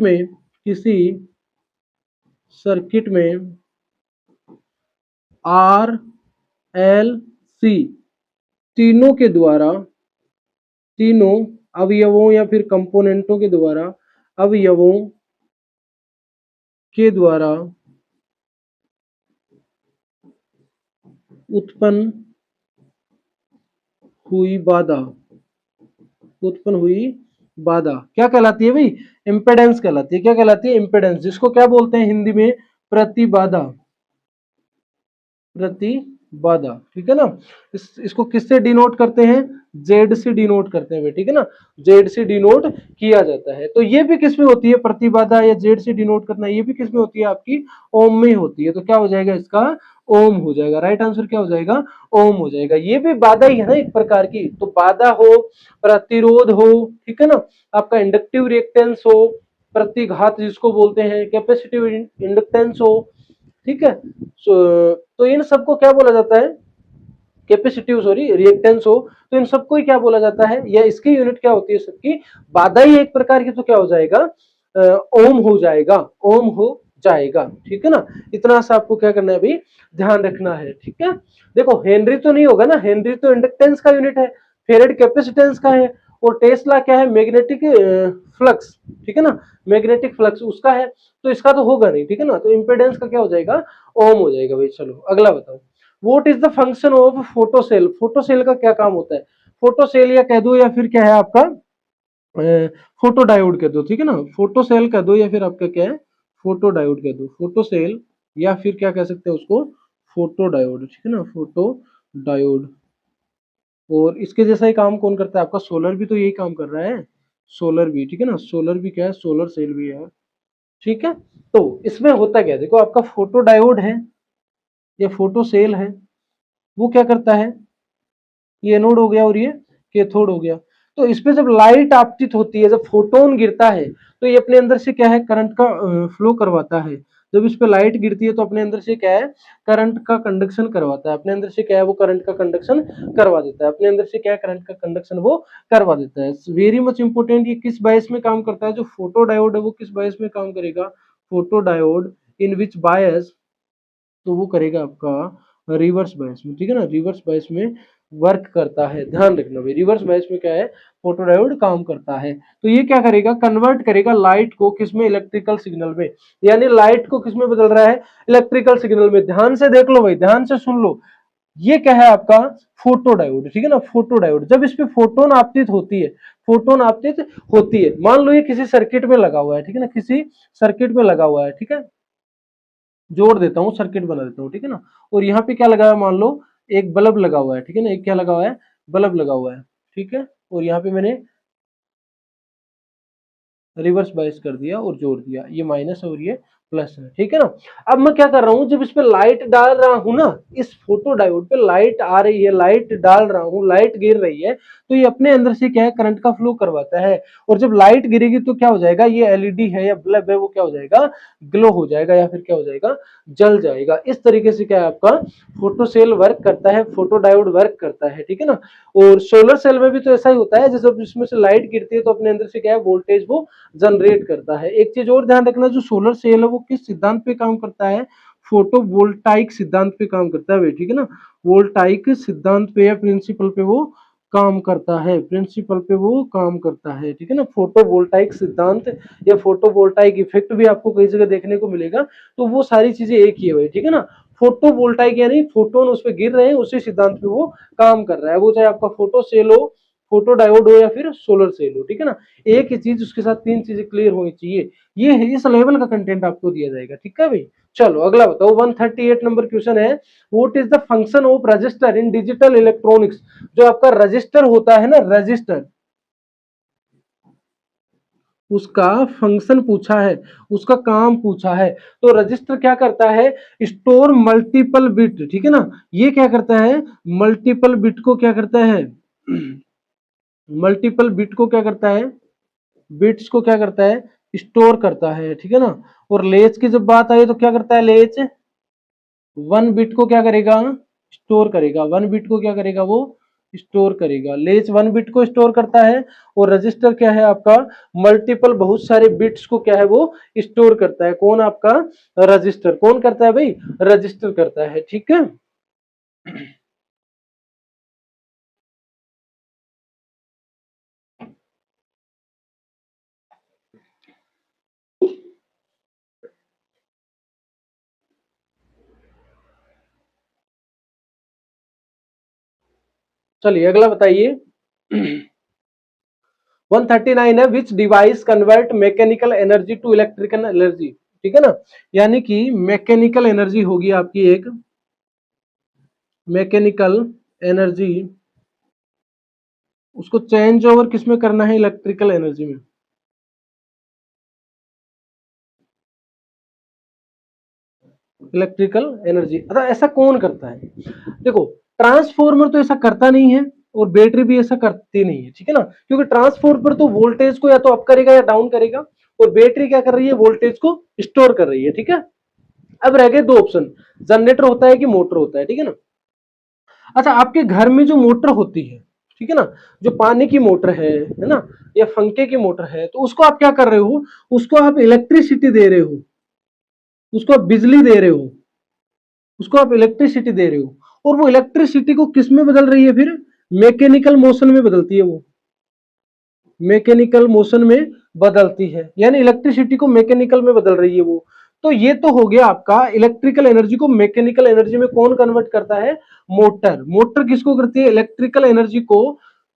[SPEAKER 1] में आर एल सी तीनों अवयवों या फिर कंपोनेंटों के द्वारा अवयवों के द्वारा उत्पन्न हुई बाधा क्या कहलाती है भाई? इम्पेडेंस कहलाती है। क्या कहलाती है? इम्पेडेंस, जिसको क्या बोलते हैं हिंदी में? प्रतिबाधा, ठीक है ना। इसको किससे डिनोट करते हैं? जेड से डिनोट करते हैं, ठीक है ना, जेड से डिनोट किया जाता है। तो ये भी किसमें होती है प्रतिबाधा या जेड से डिनोट करना? ये भी किसमें होती है? आपकी ओम में होती है। तो क्या हो जाएगा इसका? ओम हो जाएगा। राइट आंसर क्या हो जाएगा? ओम हो जाएगा। ये भी बाधा ही है ना एक प्रकार की। तो बाधा हो, प्रतिरोध हो, ठीक है ना, आपका इंडक्टिव रिएक्टेंस हो, प्रतिघात जिसको बोलते हैं, कैपेसिटिव इंडक्टेंस हो, ठीक है। तो इन सबको क्या बोला जाता है? कैपेसिटिव, सॉरी, रिएक्टेंस हो। तो इन सबको ही क्या बोला जाता है, या इसकी यूनिट क्या होती है? सबकी बाधा ही एक प्रकार की। तो क्या हो जाएगा? ओम हो जाएगा, ओम हो जाएगा, ठीक है ना। इतना सा आपको क्या करना है अभी? ध्यान रखना है, ठीक है। देखो हेनरी तो नहीं होगा ना, हेनरी तो इंडक्टेंस का यूनिट है, फेरेड कैपेसिटेंस का है, और टेस्ला क्या है? मैग्नेटिक फ्लक्स, ठीक है ना, मैग्नेटिक फ्लक्स उसका है। तो इसका तो होगा नहीं, ठीक है ना। तो इंपेडेंस का क्या हो जाएगा? ओम हो जाएगा भाई। चलो अगला बताओ। What is the function of photocell? Photocell का क्या काम होता है? फोटोसेल या कह दो, या फिर क्या है आपका फोटो डायोड कह दो, ठीक है ना, फोटोसेल कह दो, या फिर आपका क्या है? फोटो डायोड कह दो, फोटोसेल, या फिर क्या कह सकते हैं उसको? फोटो डायोड, ठीक है ना, फोटो डायोड। और इसके जैसा ही काम कौन करता है? आपका सोलर भी तो यही काम कर रहा है, सोलर भी, ठीक है ना, सोलर भी क्या है? सोलर सेल भी है, ठीक है। तो इसमें होता क्या है? देखो आपका फोटो डायोड है या फोटो सेल है, वो क्या करता है? ये एनोड हो गया और ये कैथोड हो गया। तो इसपे जब लाइट आपतित होती है, जब फोटोन गिरता है, तो ये अपने अंदर से क्या है? करंट का फ्लो करवाता है। जब इस पे लाइट गिरती है तो अपने अंदर से क्या है? करंट का कंडक्शन करवाता है। अपने अंदर से क्या है? वो करंट का कंडक्शन करवा देता है। अपने अंदर से क्या है? करंट का कंडक्शन वो करवा देता है। Very much important. ये किस बायस में काम करता है? जो फोटो डायोड है वो किस बायस में काम करेगा? फोटो डायोड इन विच बायस? तो वो करेगा आपका रिवर्स बायस में, ठीक है ना, रिवर्स बायस में वर्क करता है। ध्यान रखना भाई, रिवर्स बायस में क्या है? फोटोडायोड काम करता है। तो ये क्या करेगा? कन्वर्ट करेगा लाइट को किसमें? इलेक्ट्रिकल सिग्नल में। यानी लाइट को किसमें बदल रहा है? इलेक्ट्रिकल सिग्नल में। ध्यान से देख लो भाई, ध्यान से सुन लो। ये क्या है आपका? फोटोडायोड, ठीक है ना, फोटोडायोड। जब इस पे फोटोन आपतित होती है, फोटोन आपतित होती है, मान लो ये किसी सर्किट में लगा हुआ है, ठीक है ना, किसी सर्किट में लगा हुआ है, ठीक है, जोड़ देता हूँ, सर्किट बना देता हूँ, ठीक है ना। और यहाँ पे क्या लगा है? मान लो एक बल्ब लगा हुआ है, ठीक है ना, एक क्या लगा हुआ है? बल्ब लगा हुआ है, ठीक है। और यहाँ पे मैंने रिवर्स बायस कर दिया और जोड़ दिया, ये माइनस और ये प्लस है, ठीक है ना। अब मैं क्या कर रहा हूं? जब इस पे लाइट डाल रहा हूं ना, इस फोटो डायोड पे लाइट आ रही है, लाइट डाल रहा हूं, लाइट गिर रही है, तो ये अपने अंदर से क्या है? करंट का फ्लो करवाता है। और जब लाइट गिरेगी तो क्या हो जाएगा? ये एलईडी है या बल्ब है, वो क्या हो जाएगा? ग्लो हो जाएगा, या फिर क्या हो जाएगा? जल जाएगा। इस तरीके से क्या है आपका फोटो सेल वर्क करता है, फोटो डायोड वर्क करता है, ठीक है ना। और सोलर सेल में भी तो ऐसा ही होता है, जैसे इसमें से लाइट गिरती है तो अपने अंदर से क्या है? वोल्टेज वो जनरेट करता है। एक चीज और ध्यान रखना, जो सोलर सेल है वो किस सिद्धांत पे काम करता है? फोटो वोल्टाइक सिद्धांत पे काम करता है, ठीक है ना, वोल्टाइक सिद्धांत पे या प्रिंसिपल पे वो काम करता है, प्रिंसिपल पे वो काम करता है, ठीक है ना। फोटो वोल्टाइक सिद्धांत या फोटो वोल्टाइक इफेक्ट भी आपको कई जगह देखने को मिलेगा। तो वो सारी चीजें एक ही है भाई, ठीक है ना। फोटोवोल्टाइक यानी फोटोन उस पर गिर रहे हैं, उसी सिद्धांत पे वो काम कर रहा है। वो चाहे आपका फोटो सेल हो, फोटो डायोड हो या फिर सोलर सेल हो, ठीक है ना। एक ही चीज उसके साथ तीन चीजें क्लियर होनी चाहिए, ये है इस लेवल का कंटेंट आपको दिया जाएगा, ठीक है भाई। चलो अगला बताओ, 138 नंबर क्वेश्चन है, what is the function of register in digital electronics. जो आपका रजिस्टर होता है ना, रजिस्टर, उसका फंक्शन पूछा है, उसका काम पूछा है। तो रजिस्टर क्या करता है, स्टोर मल्टीपल बिट, ठीक है ना। ये क्या करता है, मल्टीपल बिट को क्या करता है, मल्टीपल बिट को क्या करता है, बिट्स को क्या करता है, स्टोर करता है, ठीक है ना। और लेच की जब बात आई तो क्या करता है, लेच वन बिट को क्या करेगा, स्टोर करेगा, वन बिट को क्या करेगा, वो स्टोर करेगा। लेच वन बिट को स्टोर करता है, और रजिस्टर क्या है आपका, मल्टीपल बहुत सारे बिट्स को क्या है वो स्टोर करता है। कौन आपका, रजिस्टर। कौन करता है भाई, रजिस्टर करता है, ठीक है। चलिए अगला बताइए। 139 है, which device convert mechanical energy to electrical energy, ठीक है ना। यानी कि मैकेनिकल एनर्जी होगी आपकी एक, मैकेनिकल एनर्जी, उसको चेंज ओवर किस में करना है, इलेक्ट्रिकल एनर्जी में। इलेक्ट्रिकल एनर्जी, अरे ऐसा कौन करता है, देखो ट्रांसफॉर्मर तो ऐसा करता नहीं है, और बैटरी भी ऐसा करती नहीं है, ठीक है ना। क्योंकि ट्रांसफॉर्मर तो वोल्टेज को या तो अप करेगा या डाउन करेगा, और बैटरी क्या कर रही है, वोल्टेज को स्टोर कर रही है, ठीक है। अब रह गए दो ऑप्शन, जनरेटर होता है कि मोटर होता है, ठीक है ना। अच्छा, आपके घर में जो मोटर होती है, ठीक है ना, जो पानी की मोटर है ना, या पंखे की मोटर है, तो उसको आप क्या कर रहे हो, उसको आप इलेक्ट्रिसिटी दे रहे हो, उसको आप बिजली दे रहे हो, उसको आप इलेक्ट्रिसिटी दे रहे हो, और वो इलेक्ट्रिसिटी को किस में बदल रही है फिर, मैकेनिकल मोशन में बदलती है वो, मैकेनिकल मोशन में बदलती है, यानी इलेक्ट्रिसिटी को मैकेनिकल में बदल रही है वो। तो ये तो हो गया आपका, इलेक्ट्रिकल एनर्जी को मैकेनिकल एनर्जी में कौन कन्वर्ट करता है, मोटर। मोटर किसको करती है, इलेक्ट्रिकल एनर्जी को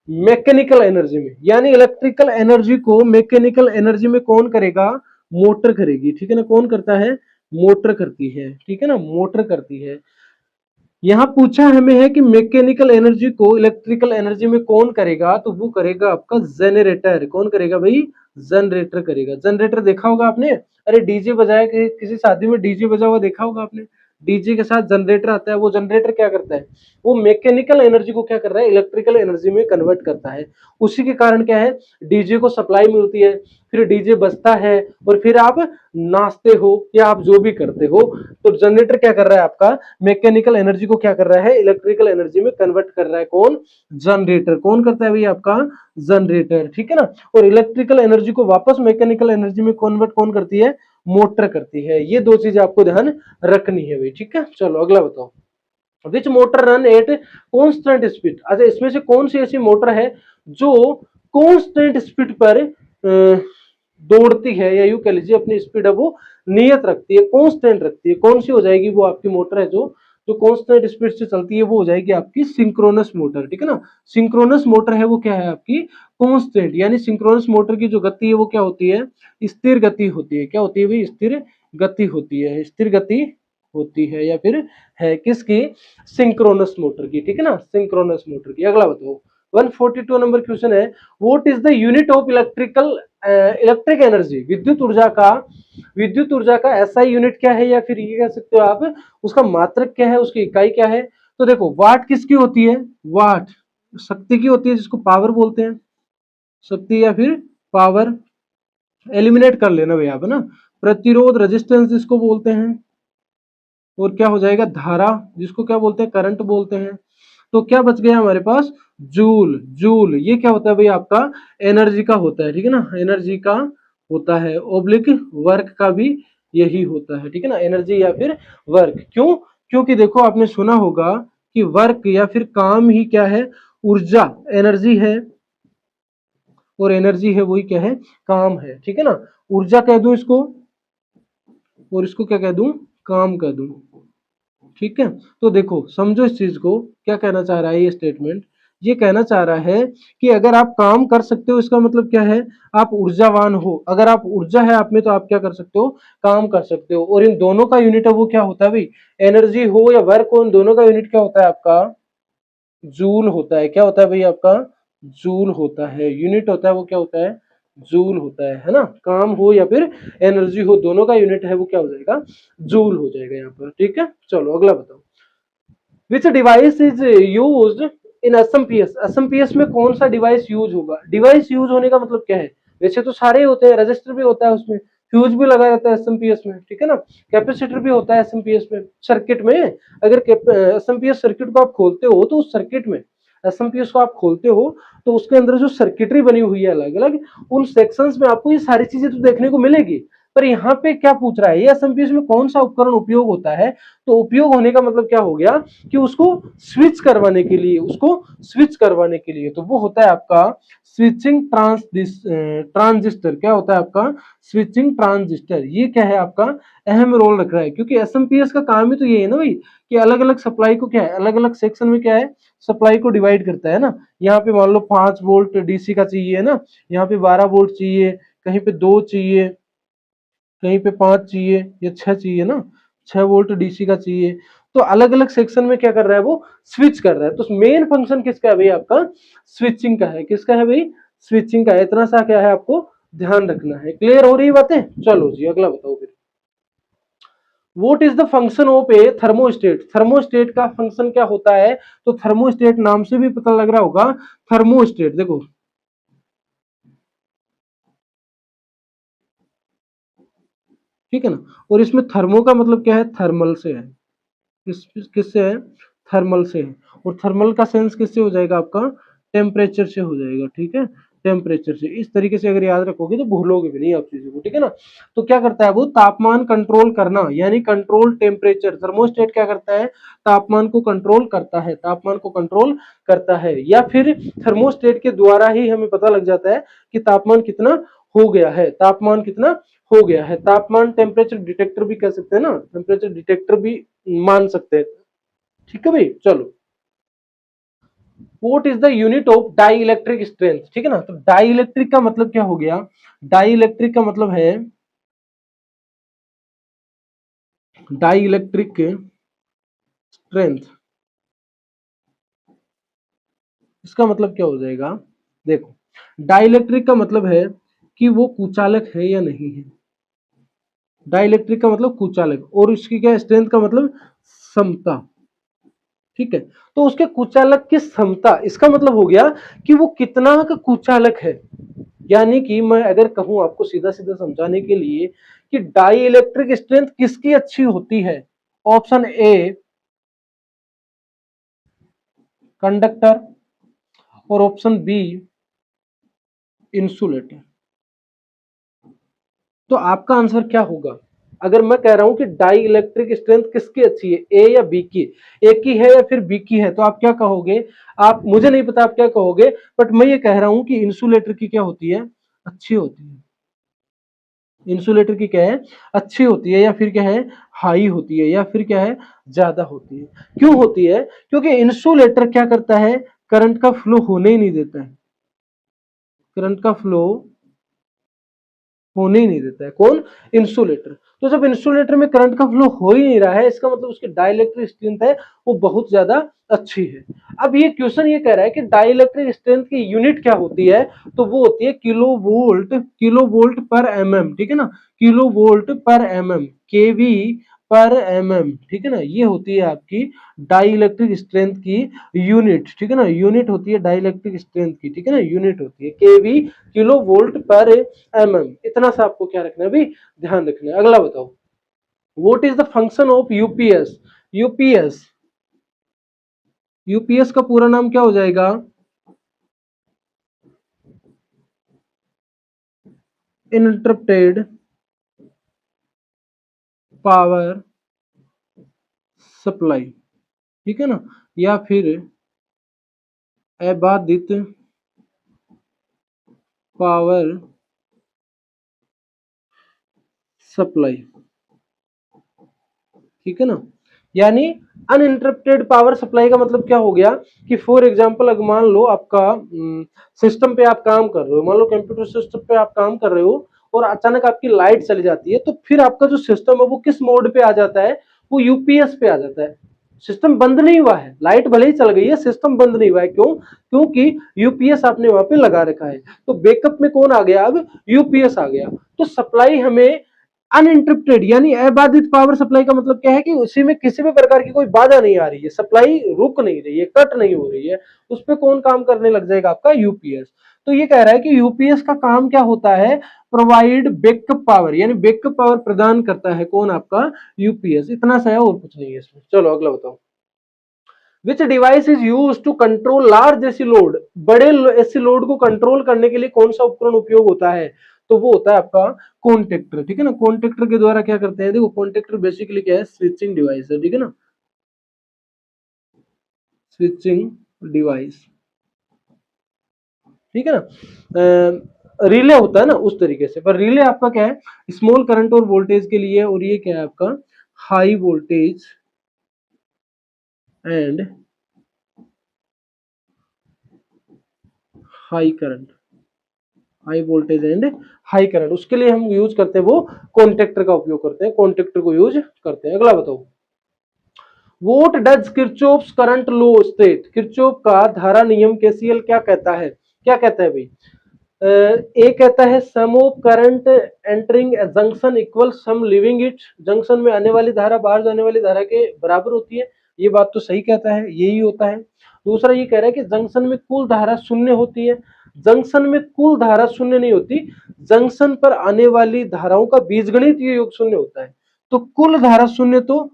[SPEAKER 1] मैकेनिकल एनर्जी में, यानी इलेक्ट्रिकल एनर्जी को मैकेनिकल एनर्जी में कौन करेगा, मोटर करेगी, ठीक है ना। कौन करता है, मोटर करती है, ठीक है ना, मोटर करती है। यहाँ पूछा हमें है कि मैकेनिकल एनर्जी को इलेक्ट्रिकल एनर्जी में कौन करेगा, तो वो करेगा आपका जनरेटर। कौन करेगा भाई, जनरेटर करेगा। जनरेटर देखा होगा आपने, अरे डीजे बजाया कि किसी शादी में डीजे बजा हुआ देखा होगा आपने, डीजे के साथ जनरेटर आता है। वो जनरेटर क्या करता है, वो मैकेनिकल एनर्जी को क्या कर रहा है, इलेक्ट्रिकल एनर्जी में कन्वर्ट करता है। उसी के कारण क्या है, डीजे को सप्लाई मिलती है, फिर डीजे बजता है, और फिर आप नाचते हो या आप जो भी करते हो। तो जनरेटर क्या कर रहा है आपका, मैकेनिकल एनर्जी को क्या कर रहा है, इलेक्ट्रिकल एनर्जी में कन्वर्ट कर रहा है। कौन, जनरेटर। कौन करता है भाई आपका, जनरेटर, ठीक है ना। और इलेक्ट्रिकल एनर्जी को वापस मैकेनिकल एनर्जी में कन्वर्ट कौन करती है, मोटर करती है। ये दो चीजें आपको ध्यान रखनी है भाई, ठीक है। चलो अगला बताओ, which motor run at constant speed. अच्छा, इसमें से कौन सी ऐसी मोटर है जो कॉन्स्टेंट स्पीड पर दौड़ती है, या यूं कह लीजिए अपनी स्पीड है वो नियत रखती है, कांस्टेंट रखती है। कौन सी हो जाएगी वो आपकी मोटर है जो जो कांस्टेंट स्पीड से चलती है, वो हो जाएगी आपकी सिंक्रोनस मोटर, ठीक है ना। सिंक्रोनस मोटर है वो क्या है आपकी, कांस्टेंट, यानी सिंक्रोनस मोटर की जो गति है वो क्या होती है, स्थिर गति होती है। क्या होती है भाई, स्थिर गति होती है, स्थिर गति होती है, या फिर है किसकी, सिंक्रोनस मोटर की, ठीक है ना, सिंक्रोनस मोटर की। अगला बताओ, 142 नंबर क्वेश्चन है, what is the unit of electric energy. विद्युत ऊर्जा का एसआई यूनिट क्या है, या फिर ये कह सकते हो आप उसका मात्रक क्या है, उसकी इकाई क्या है। तो देखो, वाट किसकी होती है, वाट शक्ति की होती है, जिसको पावर बोलते हैं, शक्ति या फिर पावर। एलिमिनेट कर लेना भैया आप, है ना। प्रतिरोध, रेजिस्टेंस जिसको बोलते हैं, और क्या हो जाएगा, धारा, जिसको क्या बोलते हैं, करंट बोलते हैं। तो क्या बच गया हमारे पास, जूल। जूल ये क्या होता है भाई आपका, एनर्जी का होता है, ठीक है ना, एनर्जी का होता है। ओब्लिक वर्क का भी यही होता है, ठीक है ना, एनर्जी या फिर वर्क। क्यों, क्योंकि देखो आपने सुना होगा कि वर्क या फिर काम ही क्या है, ऊर्जा, एनर्जी है, और एनर्जी है वही क्या है, काम है, ठीक है ना। ऊर्जा कह दूं इसको, और इसको क्या कह दूं, काम कह दूं, ठीक है। तो देखो समझो इस चीज को, क्या कहना चाह रहा है ये स्टेटमेंट, ये कहना चाह रहा है कि अगर आप काम कर सकते हो इसका मतलब क्या है, आप ऊर्जावान हो। अगर आप ऊर्जा है आप में तो आप क्या कर सकते हो, काम कर सकते हो। और इन दोनों का यूनिट है वो क्या होता है भाई, एनर्जी हो या वर्क हो, इन दोनों का यूनिट क्या होता है आपका, जूल होता है। क्या होता है भाई आपका, जूल होता है। यूनिट होता है वो क्या होता है, जूल होता है ना। काम हो या फिर एनर्जी हो, दोनों का यूनिट है वो क्या हो जाएगा, जूल हो जाएगा यहाँ पर। ठीक है, चलो अगला बताओ। Which device is used in SMPS, SMPS में कौन सा डिवाइस यूज होगा। डिवाइस यूज होने का मतलब क्या है, वैसे तो सारे होते हैं, रजिस्टर भी होता है उसमें, फ्यूज भी लगा रहता है एसएमपीएस में, ठीक है ना, कैपेसिटर भी होता है एसएमपीएस में। सर्किट में अगर एसएमपीएस सर्किट को आप खोलते हो तो उस सर्किट में, एसएमपीएस को आप खोलते हो तो उसके अंदर जो सर्किटरी बनी हुई है अलग अलग, उन सेक्शंस में आपको ये सारी चीजें तो देखने को मिलेगी। पर यहाँ पे क्या पूछ रहा है, ये एसएमपीएस में कौन सा उपकरण उपयोग होता है, तो उपयोग होने का मतलब क्या हो गया कि उसको स्विच करवाने के लिए, उसको स्विच करवाने के लिए, तो वो होता है आपका स्विचिंग ट्रांजिस्टर। क्या होता है आपका, स्विचिंग ट्रांजिस्टर। ये क्या है आपका, अहम रोल रख रहा है, क्योंकि एसएमपीएस का काम ही तो ये है ना भाई, कि अलग अलग सप्लाई को क्या है, अलग अलग सेक्शन में क्या है, सप्लाई को डिवाइड करता है ना। यहाँ पे मान लो 5 वोल्ट डीसी का चाहिए ना, यहाँ पे 12 वोल्ट चाहिए, कहीं पे 2 चाहिए, कहीं पे 5 चाहिए या 6 चाहिए ना, 6 वोल्ट डीसी का चाहिए। तो अलग अलग सेक्शन में क्या कर रहा है वो, स्विच कर रहा है। तो मेन फंक्शन किसका है भाई आपका, स्विचिंग का है। किसका है भाई, स्विचिंग का है। इतना सा क्या है आपको ध्यान रखना है। क्लियर हो रही बातें, चलो जी अगला बताओ फिर। What is the function of A thermostat, thermostat का फंक्शन क्या होता है, तो थर्मोस्टेट नाम से भी पता लग रहा होगा, थर्मोस्टेट देखो, ठीक है ना। और इसमें थर्मो का मतलब क्या है, थर्मल से है। किस किससे है, थर्मल से है। और थर्मल का सेंस किससे हो जाएगा आपका, टेम्परेचर से हो जाएगा। ठीक है, टेम्परेचर से। इस तरीके से अगर याद रखोगे तो भूलोगे भी नहीं आप चीजों को, ठीक है ना। तो क्या करता है वो, तापमान कंट्रोल करना, यानी कंट्रोल टेम्परेचर। थर्मोस्टेट क्या करता है, तापमान को कंट्रोल करता है, तापमान को कंट्रोल करता है। या फिर थर्मोस्टेट के द्वारा ही हमें पता लग जाता है कि तापमान कितना हो गया है, तापमान कितना हो गया है। तापमान टेम्परेचर डिटेक्टर भी कह सकते हैं ना, टेम्परेचर डिटेक्टर भी मान सकते हैं। ठीक है भाई, चलो। What is the unit of dielectric strength, ठीक है ना। तो डाई इलेक्ट्रिक का मतलब क्या हो गया, डाई इलेक्ट्रिक का मतलब है, डाई इलेक्ट्रिक स्ट्रेंथ, इसका मतलब क्या हो जाएगा, देखो डाई इलेक्ट्रिक का मतलब है कि वो कुचालक है या नहीं है। डाई इलेक्ट्रिक का मतलब कुचालक, और उसकी क्या स्ट्रेंथ का मतलब समता। ठीक है, तो उसके कुचालक की क्षमता, इसका मतलब हो गया कि वो कितना का कुचालक है। यानी कि मैं अगर कहूं आपको सीधा सीधा समझाने के लिए कि डाई इलेक्ट्रिक स्ट्रेंथ किसकी अच्छी होती है, ऑप्शन ए कंडक्टर, और ऑप्शन बी इंसुलेटर। तो आपका आंसर क्या होगा, अगर मैं कह रहा हूं कि डाई इलेक्ट्रिक स्ट्रेंथ किसकी अच्छी है, ए या बी की, ए की है या फिर बी की है, तो आप क्या कहोगे, आप, मुझे नहीं पता आप क्या कहोगे, बट मैं ये कह रहा हूं कि इंसुलेटर की क्या होती है, अच्छी होती है। इंसुलेटर की क्या है, अच्छी होती है, या फिर क्या है, हाई होती है, या फिर क्या है, ज्यादा होती है। क्यों होती है, क्योंकि इंसुलेटर क्या करता है, करंट का फ्लो होने ही नहीं देता है, करंट का फ्लो होने ही नहीं देता है। कौन, इंसुलेटर। तो जब इंसुलेटर में करंट का फ्लो हो ही नहीं रहा है, इसका मतलब उसकी डाइलेक्ट्रिक स्ट्रेंथ है वो बहुत ज्यादा अच्छी है। अब ये क्वेश्चन ये कह रहा है कि डाइलेक्ट्रिक स्ट्रेंथ की यूनिट क्या होती है, तो वो होती है किलो वोल्ट, किलो वोल्ट पर एमएम, ठीक है ना, किलो वोल्ट पर एमएम, केवी पर एमएम, ठीक है ना। ये होती है आपकी डाई इलेक्ट्रिक स्ट्रेंथ की यूनिट, ठीक है ना, यूनिट होती है डाई इलेक्ट्रिक स्ट्रेंथ की, ठीक है ना, यूनिट होती है केवी, किलो वोल्ट पर एमएम। इतना सा आपको क्या रखना है भाई, ध्यान रखना है। अगला बताओ, what is the function of UPS, UPS, UPS का पूरा नाम क्या हो जाएगा, इनटरप्टेड पावर सप्लाई, ठीक है ना, या फिर अबाधित पावर सप्लाई, ठीक है ना। यानी अनइंटरप्टेड पावर सप्लाई का मतलब क्या हो गया कि फॉर एग्जांपल अगर मान लो आपका सिस्टम पे आप काम कर रहे हो, मान लो कंप्यूटर सिस्टम पे आप काम कर रहे हो और अचानक आपकी लाइट चली जाती है, तो फिर आपका जो सिस्टम है वो किस मोड पे आ जाता है, वो यूपीएस पे आ जाता है। सिस्टम बंद नहीं हुआ है, लाइट भले ही चल गई है, सिस्टम बंद नहीं हुआ है। क्यों? क्योंकि यूपीएस आपने वहां पे लगा रखा है। तो बैकअप में कौन आ गया, अब यूपीएस आ गया। तो सप्लाई हमें अनइंटरप्टेड यानी अबाधित पावर सप्लाई का मतलब क्या है कि उसी में किसी भी प्रकार की कोई बाधा नहीं आ रही है, सप्लाई रुक नहीं रही है, कट नहीं हो रही है, उस पर कौन काम करने लग जाएगा, आपका यूपीएस। तो ये कह रहा है कि यूपीएस का काम क्या होता है, प्रोवाइड बैकअप पावर, यानी बैकअप पावर प्रदान करता है कौन, आपका यूपीएस। इतना सा है और कुछ नहीं है इसमें। चलो अगला बताओ। Which device is use to control large AC load, बड़े एसी लोड को कंट्रोल करने के लिए कौन सा उपकरण उपयोग होता है, तो वो होता है आपका कॉन्टेक्टर। ठीक है ना, कॉन्टेक्टर के द्वारा क्या करते हैं, देखो कॉन्टेक्टर बेसिकली क्या है, स्विचिंग डिवाइस है। ठीक है ना, स्विचिंग डिवाइस। ठीक है ना, रिले होता है ना उस तरीके से, पर रिले आपका क्या है, स्मॉल करंट और वोल्टेज के लिए, और ये क्या है आपका high voltage and high current, high voltage and high current, उसके लिए हम यूज करते हैं वो कॉन्टेक्टर का उपयोग करते हैं, कॉन्टेक्टर को यूज करते हैं। अगला बताओ। Vote does Kirchhoff's current law state, Kirchhoff का धारा नियम केसीएल क्या कहता है, क्या कहता है भाई, ए कहता है sum of current entering junction equal sum leaving it, junction में आने वाली धारा बाहर जाने वाली धारा के बराबर होती है। ये बात तो सही कहता है, यही होता है। दूसरा ये कह रहा है कि जंक्शन में कुल धारा शून्य होती है, जंक्शन में कुल धारा शून्य नहीं होती, जंक्शन पर आने वाली धाराओं का बीजगणितीय योग शून्य होता है। तो कुल धारा शून्य तो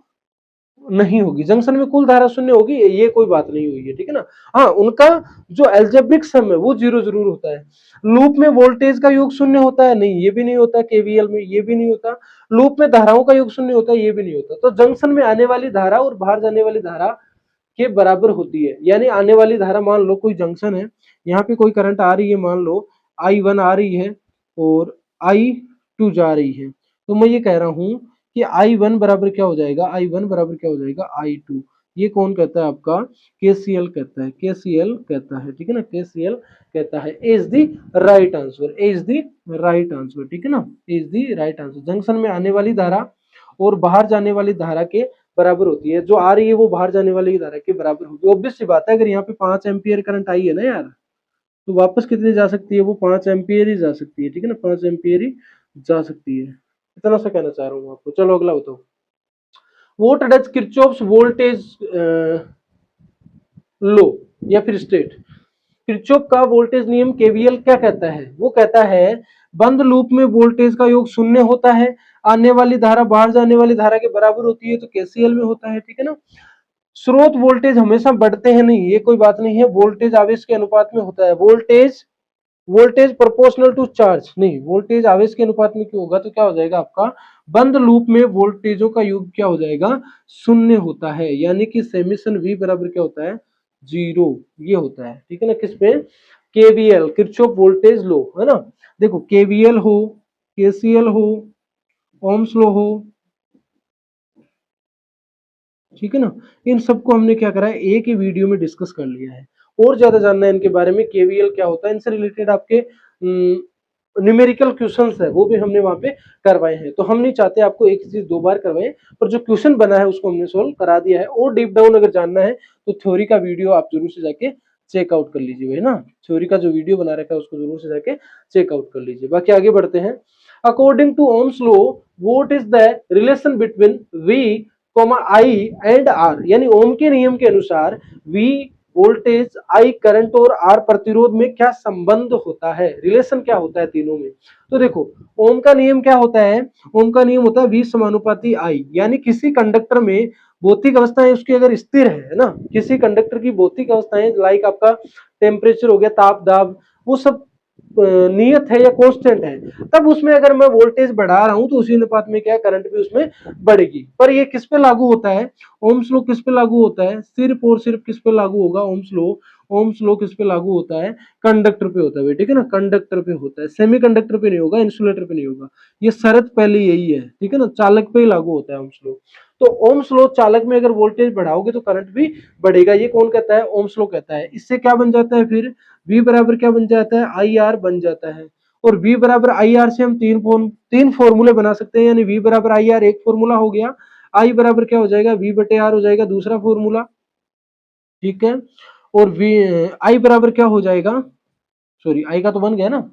[SPEAKER 1] नहीं होगी, जंक्शन में कुल धारा शून्य होगी, ये कोई बात नहीं हुई है। ठीक है ना, हाँ उनका जो एल्जेब्रिक सम है वो जीरो जरूर होता है। लूप में वोल्टेज का योग शून्य होता है, नहीं ये भी नहीं होता, केवीएल में ये भी नहीं होता। लूप में धाराओं का योग शून्य होता है, ये भी नहीं होता। तो जंक्शन में आने वाली धारा और बाहर जाने वाली धारा के बराबर होती है, यानी आने वाली धारा, मान लो कोई जंक्शन है, यहाँ पे कोई करंट आ रही है, मान लो I1 आ रही है और I2 जा रही है, तो मैं ये कह रहा हूं कि I1 बराबर क्या हो जाएगा, I1 बराबर क्या हो जाएगा I2। ये कौन कहता है, आपका केसीएल कहता है, केसीएल कहता है। ठीक है ना, केसीएल कहता है। A is the right answer, A is the right answer. ठीक है ना, A is the right answer. Junction में आने वाली धारा और बाहर जाने वाली धारा के बराबर होती है, जो आ रही है वो बाहर जाने वाली धारा के बराबर होगी। ऑब्वियस सी बात है, अगर यहाँ पे 5 एम्पियर करंट आई है ना यार, तो वापस कितनी जा सकती है, वो 5 एम्पियर ही जा सकती है। ठीक है ना, 5 एम्पियर ही जा सकती है। इतना सा कहना चाह रहा हूँ आपको। चलो अगला बताओ। व्हाट डज किरचॉफ्स वोल्टेज लो या फिर स्टेट, किरचॉफ का वोल्टेज नियम केवीएल क्या कहता है, वो कहता है बंद लूप में वोल्टेज का योग शून्य होता है, आने वाली धारा बाहर जाने वाली धारा के बराबर होती है, तो केसीएल में होता है। ठीक है ना, स्रोत वोल्टेज हमेशा बढ़ते हैं, नहीं ये कोई बात नहीं है, वोल्टेज आवेश के अनुपात में होता है। Voltage voltage proportional to charge, नहीं वोल्टेज आवेश के अनुपात में क्यों होगा, तो क्या हो जाएगा आपका बंद लूप में वोल्टेजों का योग क्या हो जाएगा, शून्य होता है, यानी कि समेशन वी बराबर क्या होता है, जीरो, ये होता है। ठीक है ना, किस पे, केवीएल किरचॉफ वोल्टेज लो, है ना। देखो केवीएल हो, केसीएल हो, ओम्स लो हो, ठीक है ना, इन सबको हमने क्या करा है, एक ही वीडियो में डिस्कस कर लिया है। और ज्यादा जानना है इनके बारे में, केवीएल क्या होता है, इनसे रिलेटेड आपके न्यूमेरिकल क्वेश्चंस है वो भी हमने वहां पे करवाए हैं। तो हम नहीं चाहते आपको एक चीज दो बार करवाएं, पर जो क्वेश्चन बना है उसको हमने सोल्व करा दिया है। और डीप डाउन अगर जानना है तो थ्योरी का वीडियो आप जरूर से जाके चेकआउट कर लीजिए, है ना, थ्योरी का जो वीडियो बना रखा है उसको जरूर से जाके चेकआउट कर लीजिए। बाकी आगे बढ़ते हैं। According to Ohm's law, what is the relation between V I and R, यानी ओम के नियम के अनुसार वी वोल्टेज, आई करंट और आर प्रतिरोध में क्या संबंध होता है, रिलेशन क्या होता है तीनों में। तो देखो ओम का नियम क्या होता है, ओम का नियम होता है वी समानुपाती आई, यानी किसी कंडक्टर में भौतिक अवस्थाएं उसकी अगर स्थिर है ना, किसी कंडक्टर की भौतिक अवस्थाएं लाइक आपका टेम्परेचर हो गया, ताप दाब, वो सब नियत है या कांस्टेंट है, तब उसमें अगर मैं वोल्टेज बढ़ा रहा हूं तो उसी अनुपात में क्या करंट भी उसमें बढ़ेगी। पर ये किस पे लागू होता है, ओम्स लॉ किस पे लागू होता है, सिर्फ और सिर्फ किस पे लागू होगा, ओम्स लॉ, ओम्स लॉ किस पे लागू होता है, कंडक्टर पे होता है। ठीक है ना, कंडक्टर पे होता है, सेमी कंडक्टर पे नहीं होगा, इंसुलेटर पे नहीं होगा। ये शर्त पहले यही है। ठीक है ना, चालक पे ही लागू होता है ओम्स लॉ। तो ओम्स लॉ चालक में अगर वोल्टेज बढ़ाओगे तो करंट भी बढ़ेगा, ये कौन कहता है? ओम्स लॉ कहता है। इससे क्या बन जाता है फिर? V बराबर क्या बन जाता है? IR बन जाता है। और V बराबर IR से हम तीन फॉर्मूले बना सकते हैं, यानी V बराबर IR एक फॉर्मूला हो गया, I बराबर क्या हो जाएगा? V बटे R हो जाएगा दूसरा फॉर्मूला, ठीक है। और I बराबर क्या हो जाएगा? सॉरी, I का तो बन गया ना,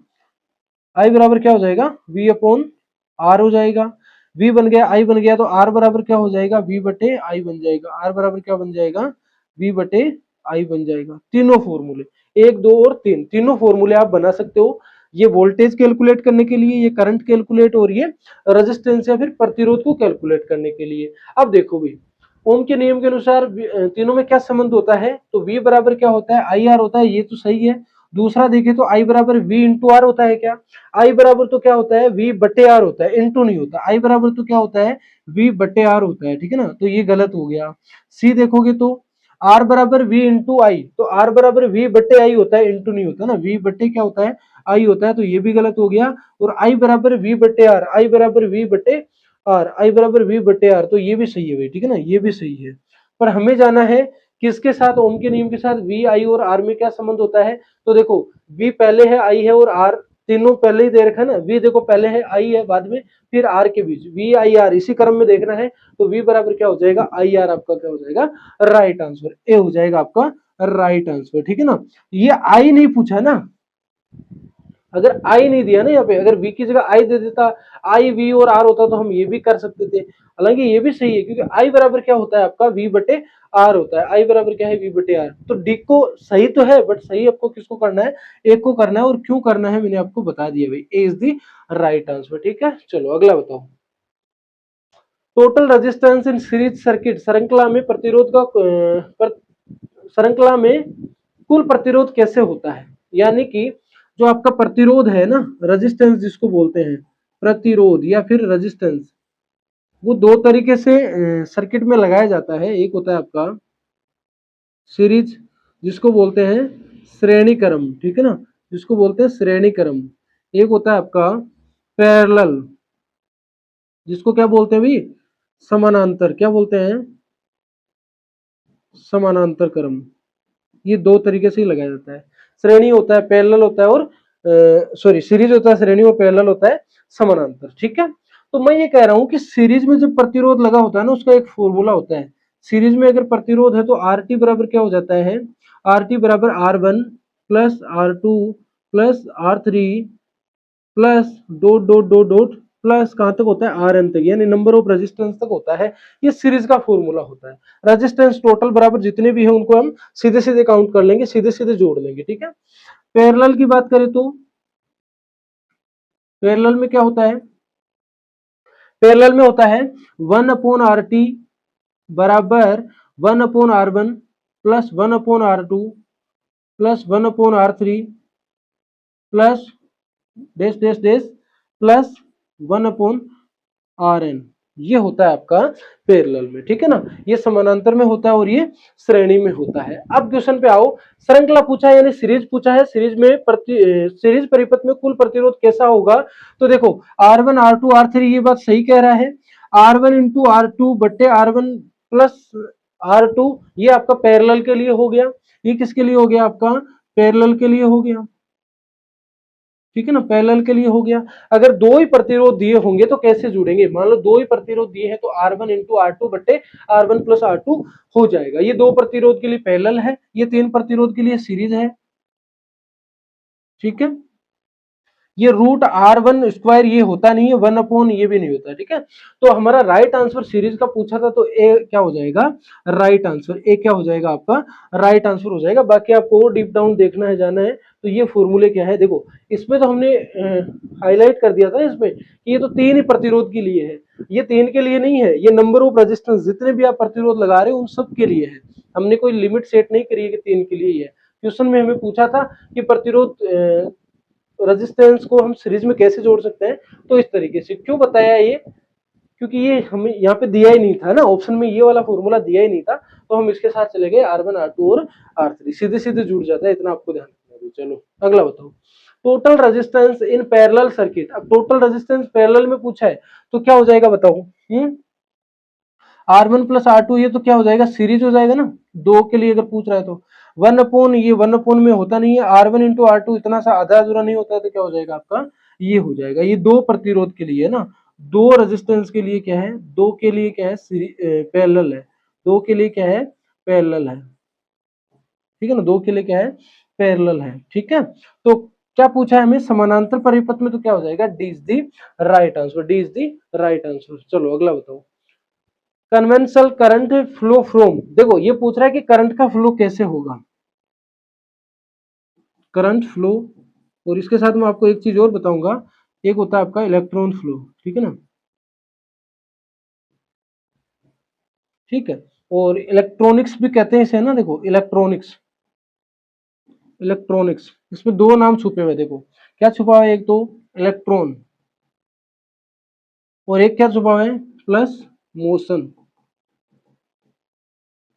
[SPEAKER 1] I बराबर क्या हो जाएगा? V अपॉन R हो जाएगा। V बन गया, I बन गया, तो R बराबर क्या हो जाएगा? V बटे I बन जाएगा। R बराबर क्या बन जाएगा? V बटे I बन जाएगा। तीनों फॉर्मूले, एक दो और तीन, तीनों फॉर्मूले आप बना सकते हो। ये वोल्टेज कैलकुलेट करने के लिए, ये करंट कैलकुलेट, और ये रेजिस्टेंस या फिर प्रतिरोध को कैलकुलेट करने के लिए। अब देखो भाई, ओम के नियम के अनुसार तीनों में क्या संबंध होता है? तो V बराबर क्या होता है? IR होता है, ये तो सही है। दूसरा देखें तो I बराबर V इंटू आर होता है क्या? I बराबर तो क्या होता है? V बटे आर होता है, इंटू नहीं होता। I बराबर तो क्या होता है? V बटे आर होता है, ठीक है ना। तो ये गलत हो गया। सी देखोगे तो R बराबर V इंटू आई, तो R बराबर V बटे आई होता है, इंटू नहीं होता ना। V बटे क्या होता है? आई होता है, तो ये भी गलत हो गया। और I बराबर V बटे आर, I बराबर V बटे आर, I बराबर V बटे आर, तो ये भी सही है भाई, ठीक है ना, ये भी सही है। पर हमें जाना है किसके साथ? ओम के नियम के साथ V, I और R में क्या संबंध होता है? तो देखो, V पहले है, I है और R तीनों पहले ही दे रखा है ना। V देखो पहले है, I है बाद में, फिर R के बीच, V I R इसी क्रम में देखना है। तो V बराबर क्या हो जाएगा? IR आपका क्या हो जाएगा? राइट आंसर, ए हो जाएगा आपका राइट आंसर, ठीक है ना। ये I नहीं पूछा ना, अगर आई नहीं दिया ना यहाँ पे, अगर वी की जगह आई दे देता, आई वी और आर होता, तो हम ये भी कर सकते थे। हालांकि ये भी सही है, क्योंकि आई बराबर क्या होता है आपका? वी बटे आर होता है। आई बराबर क्या है? वी बटे आर। तो डी को सही तो है, बट सही आपको किसको करना है? एक को करना है। और क्यों करना है मैंने आपको बता दिया भाई, ए इज द राइट आंसर, ठीक है। चलो अगला बताओ। Total resistance in series circuit, श्रृंखला में प्रतिरोध का श्रृंखला में कुल प्रतिरोध कैसे होता है? यानी कि जो आपका प्रतिरोध है ना, रेजिस्टेंस जिसको बोलते हैं, प्रतिरोध या फिर रेजिस्टेंस, वो दो तरीके से सर्किट में लगाया जाता है। एक होता है आपका सीरीज, जिसको बोलते हैं श्रेणी क्रम, ठीक है ना, जिसको बोलते हैं श्रेणी क्रम। एक होता है आपका पैरेलल, जिसको क्या बोलते हैं भाई? समानांतर। क्या बोलते हैं? समानांतर क्रम। ये दो तरीके से ही लगाया जाता है। श्रेणी होता है, पैरेलल होता है, और सॉरी, सीरीज होता है श्रेणी, और पैरेलल होता है समानांतर, ठीक है। तो मैं ये कह रहा हूं कि सीरीज में जब प्रतिरोध लगा होता है ना, उसका एक फॉर्मूला होता है। सीरीज में अगर प्रतिरोध है तो आर टी बराबर क्या हो जाता है? आर टी बराबर R1 plus R2 plus R3 plus dot dot dot dot plus कहां तक होता है? Rn तक, यानी नंबर ऑफ रेजिस्टेंस तक होता है। ये सीरीज का फॉर्मूला होता है। रेजिस्टेंस टोटल बराबर जितने भी हैं उनको हम सीधे सीधे काउंट कर लेंगे, सीधे सीधे जोड़ लेंगे, ठीक है। पैरेलल की बात करें तो पैरेलल में क्या होता है? पैरेलल में होता है 1/RT बराबर 1/R1 plus 1/R2 plus 1/R3 plus dash dash dash plus 1/Rn। ये होता है आपका पैरेलल में, ठीक है ना। ये समानांतर में होता है और ये श्रेणी में होता है। अब क्वेश्चन पे आओ, श्रृंखला पूछा है यानी सीरीज पूछा है। सीरीज में सीरीज परिपथ में कुल प्रतिरोध कैसा होगा? तो देखो, R1 R2 R3, ये बात सही कह रहा है। R1 इंटू R2 बट्टे R1 प्लस R2, ये आपका पैरेलल के लिए हो गया। ये किसके लिए हो गया? आपका पैरेलल के लिए हो गया, ठीक है ना, पैरेलल के लिए हो गया। अगर दो ही प्रतिरोध दिए होंगे तो कैसे जुड़ेंगे? मान लो दो ही प्रतिरोध दिए हैं, तो R1 इंटू R2 बट्टे R1 प्लस R2 हो जाएगा। ये दो प्रतिरोध के लिए पैरेलल है, ये तीन प्रतिरोध के लिए सीरीज है, ठीक है। ये रूट R1 स्क्वायर ये होता नहीं है, 1/, ये भी नहीं होता, ठीक है। तो हमारा राइट आंसर सीरीज का पूछा था, तो ए क्या हो जाएगा? Right answer. ए क्या हो जाएगा आपका? राइट आंसर हो जाएगा। बाकी आपको और डीप डाउन देखना है, जाना है, तो ये फॉर्मूले क्या है देखो। इसमें तो हमने हाईलाइट कर दिया था इसमें कि ये तो तीन ही प्रतिरोध के लिए है। ये तीन के लिए नहीं है, ये नंबर ऑफ रेजिस्टेंस जितने भी आप प्रतिरोध लगा रहे हो उन सब के लिए है। हमने कोई लिमिट सेट नहीं करी है कि तीन के लिए ही है। क्वेश्चन में हमें पूछा था कि प्रतिरोध रेजिस्टेंस को हम सीरीज में कैसे जोड़ सकते हैं, तो इस तरीके से। क्यों बताया ये? क्योंकि ये हमें यहाँ पे दिया ही नहीं था ना, ऑप्शन में ये वाला फॉर्मूला दिया ही नहीं था, तो हम इसके साथ चले गए R1 R2 और R3, सीधे सीधे जुड़ जाता है, इतना आपको ध्यान रखना है। चलो अगला बताओ। Total resistance in parallel circuit. अब टोटल रेजिस्टेंस पैरेलल में पूछा है, तो क्या हो जाएगा बताओ? R1 प्लस R2 ये तो क्या हो जाएगा, सीरीज हो जाएगा ना, दो के लिए अगर पूछ रहा है तो। 1 अपॉन ये 1 अपॉन में होता नहीं है, R1 इंटू R2 इतना सा आधा अधूरा नहीं होता है, तो क्या हो जाएगा आपका, ये हो जाएगा। ये दो प्रतिरोध के लिए है ना, दो रेजिस्टेंस के लिए क्या है, दो के लिए क्या है, पैरेलल है, दो के लिए क्या है, पैरेलल है, ठीक है ना, दो के लिए क्या है, पैरेलल है, ठीक है। तो क्या पूछा है हमें, समानांतर परिपथ में, तो क्या हो जाएगा, D is the right answer, D is the right answer. चलो अगला बताओ, कन्वेंशनल करंट फ्लो फ्रॉम, देखो ये पूछ रहा है कि करंट का फ्लो कैसे होगा, करंट फ्लो, और इसके साथ मैं आपको एक चीज और बताऊंगा, एक होता है आपका इलेक्ट्रॉन फ्लो, ठीक है ना, ठीक है। और इलेक्ट्रॉनिक्स भी कहते हैं इसे ना, देखो इलेक्ट्रॉनिक्स, इलेक्ट्रॉनिक्स, इसमें दो नाम छुपे हुए, देखो क्या छुपा हुआ है, एक तो इलेक्ट्रॉन, और एक क्या छुपा हुआ है, प्लस मोशन,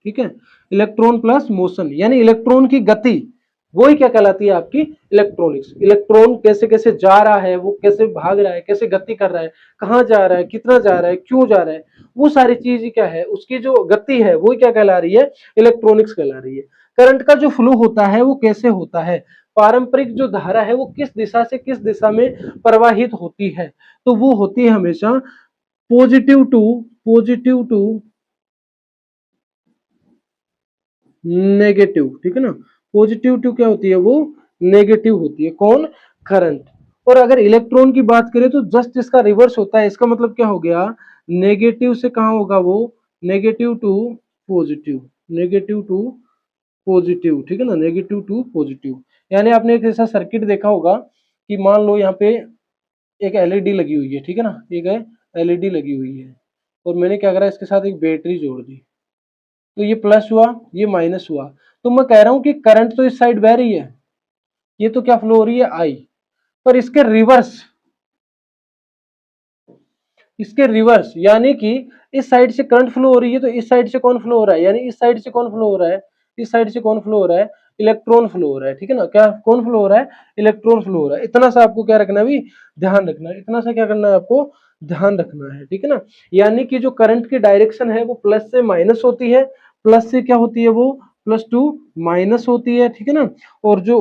[SPEAKER 1] ठीक है, इलेक्ट्रॉन प्लस मोशन, यानी इलेक्ट्रॉन की गति, वही क्या कहलाती है आपकी, इलेक्ट्रॉनिक्स। इलेक्ट्रॉन कैसे कैसे जा रहा है, वो कैसे भाग रहा है, कैसे गति कर रहा है, कहाँ जा रहा है, कितना जा रहा है, क्यों जा रहा है, वो सारी चीज क्या है, उसकी जो गति है वो क्या कहला रही है, इलेक्ट्रॉनिक्स कहला रही है। करंट का जो फ्लो होता है वो कैसे होता है, पारंपरिक जो धारा है वो किस दिशा से किस दिशा में प्रवाहित होती है, तो वो होती है हमेशा पॉजिटिव टू नेगेटिव, ठीक है ना, पॉजिटिव टू क्या होती है, वो नेगेटिव होती है, कौन, करंट। और अगर इलेक्ट्रॉन की बात करें तो जस्ट इसका रिवर्स होता है, इसका मतलब क्या हो गया, नेगेटिव से कहाँ होगा वो, negative to positive, negative to positive, ठीक है ना, नेगेटिव टू पॉजिटिव। यानी आपने एक ऐसा सर्किट देखा होगा कि मान लो यहाँ पे एक एलईडी लगी हुई है, ठीक है ना, एक एलईडी लगी हुई है, और मैंने क्या करा, इसके साथ एक बैटरी जोड़ दी, तो ये प्लस हुआ, ये माइनस हुआ, तो मैं कह रहा हूं कि करंट तो इस साइड बह रही है, ये तो क्या फ्लो हो रही है, आई, पर इसके रिवर्स, इसके रिवर्स, यानी कि इस साइड से करंट फ्लो हो रही है, तो इस साइड से कौन फ्लो हो रहा है, यानी इस साइड से कौन फ्लो हो रहा है, इस साइड से कौन फ्लो हो रहा है, इलेक्ट्रॉन फ्लो हो रहा है, ठीक है ना, क्या कौन फ्लो हो रहा है, इलेक्ट्रॉन फ्लो हो रहा है। इतना सा आपको क्या रखना है भी, ध्यान रखना है, इतना सा क्या करना है आपको, ध्यान रखना है, ठीक है ना। यानी कि जो करंट की डायरेक्शन है वो प्लस से माइनस होती है, प्लस से क्या होती है वो, प्लस टू माइनस होती है, ठीक है ना। और जो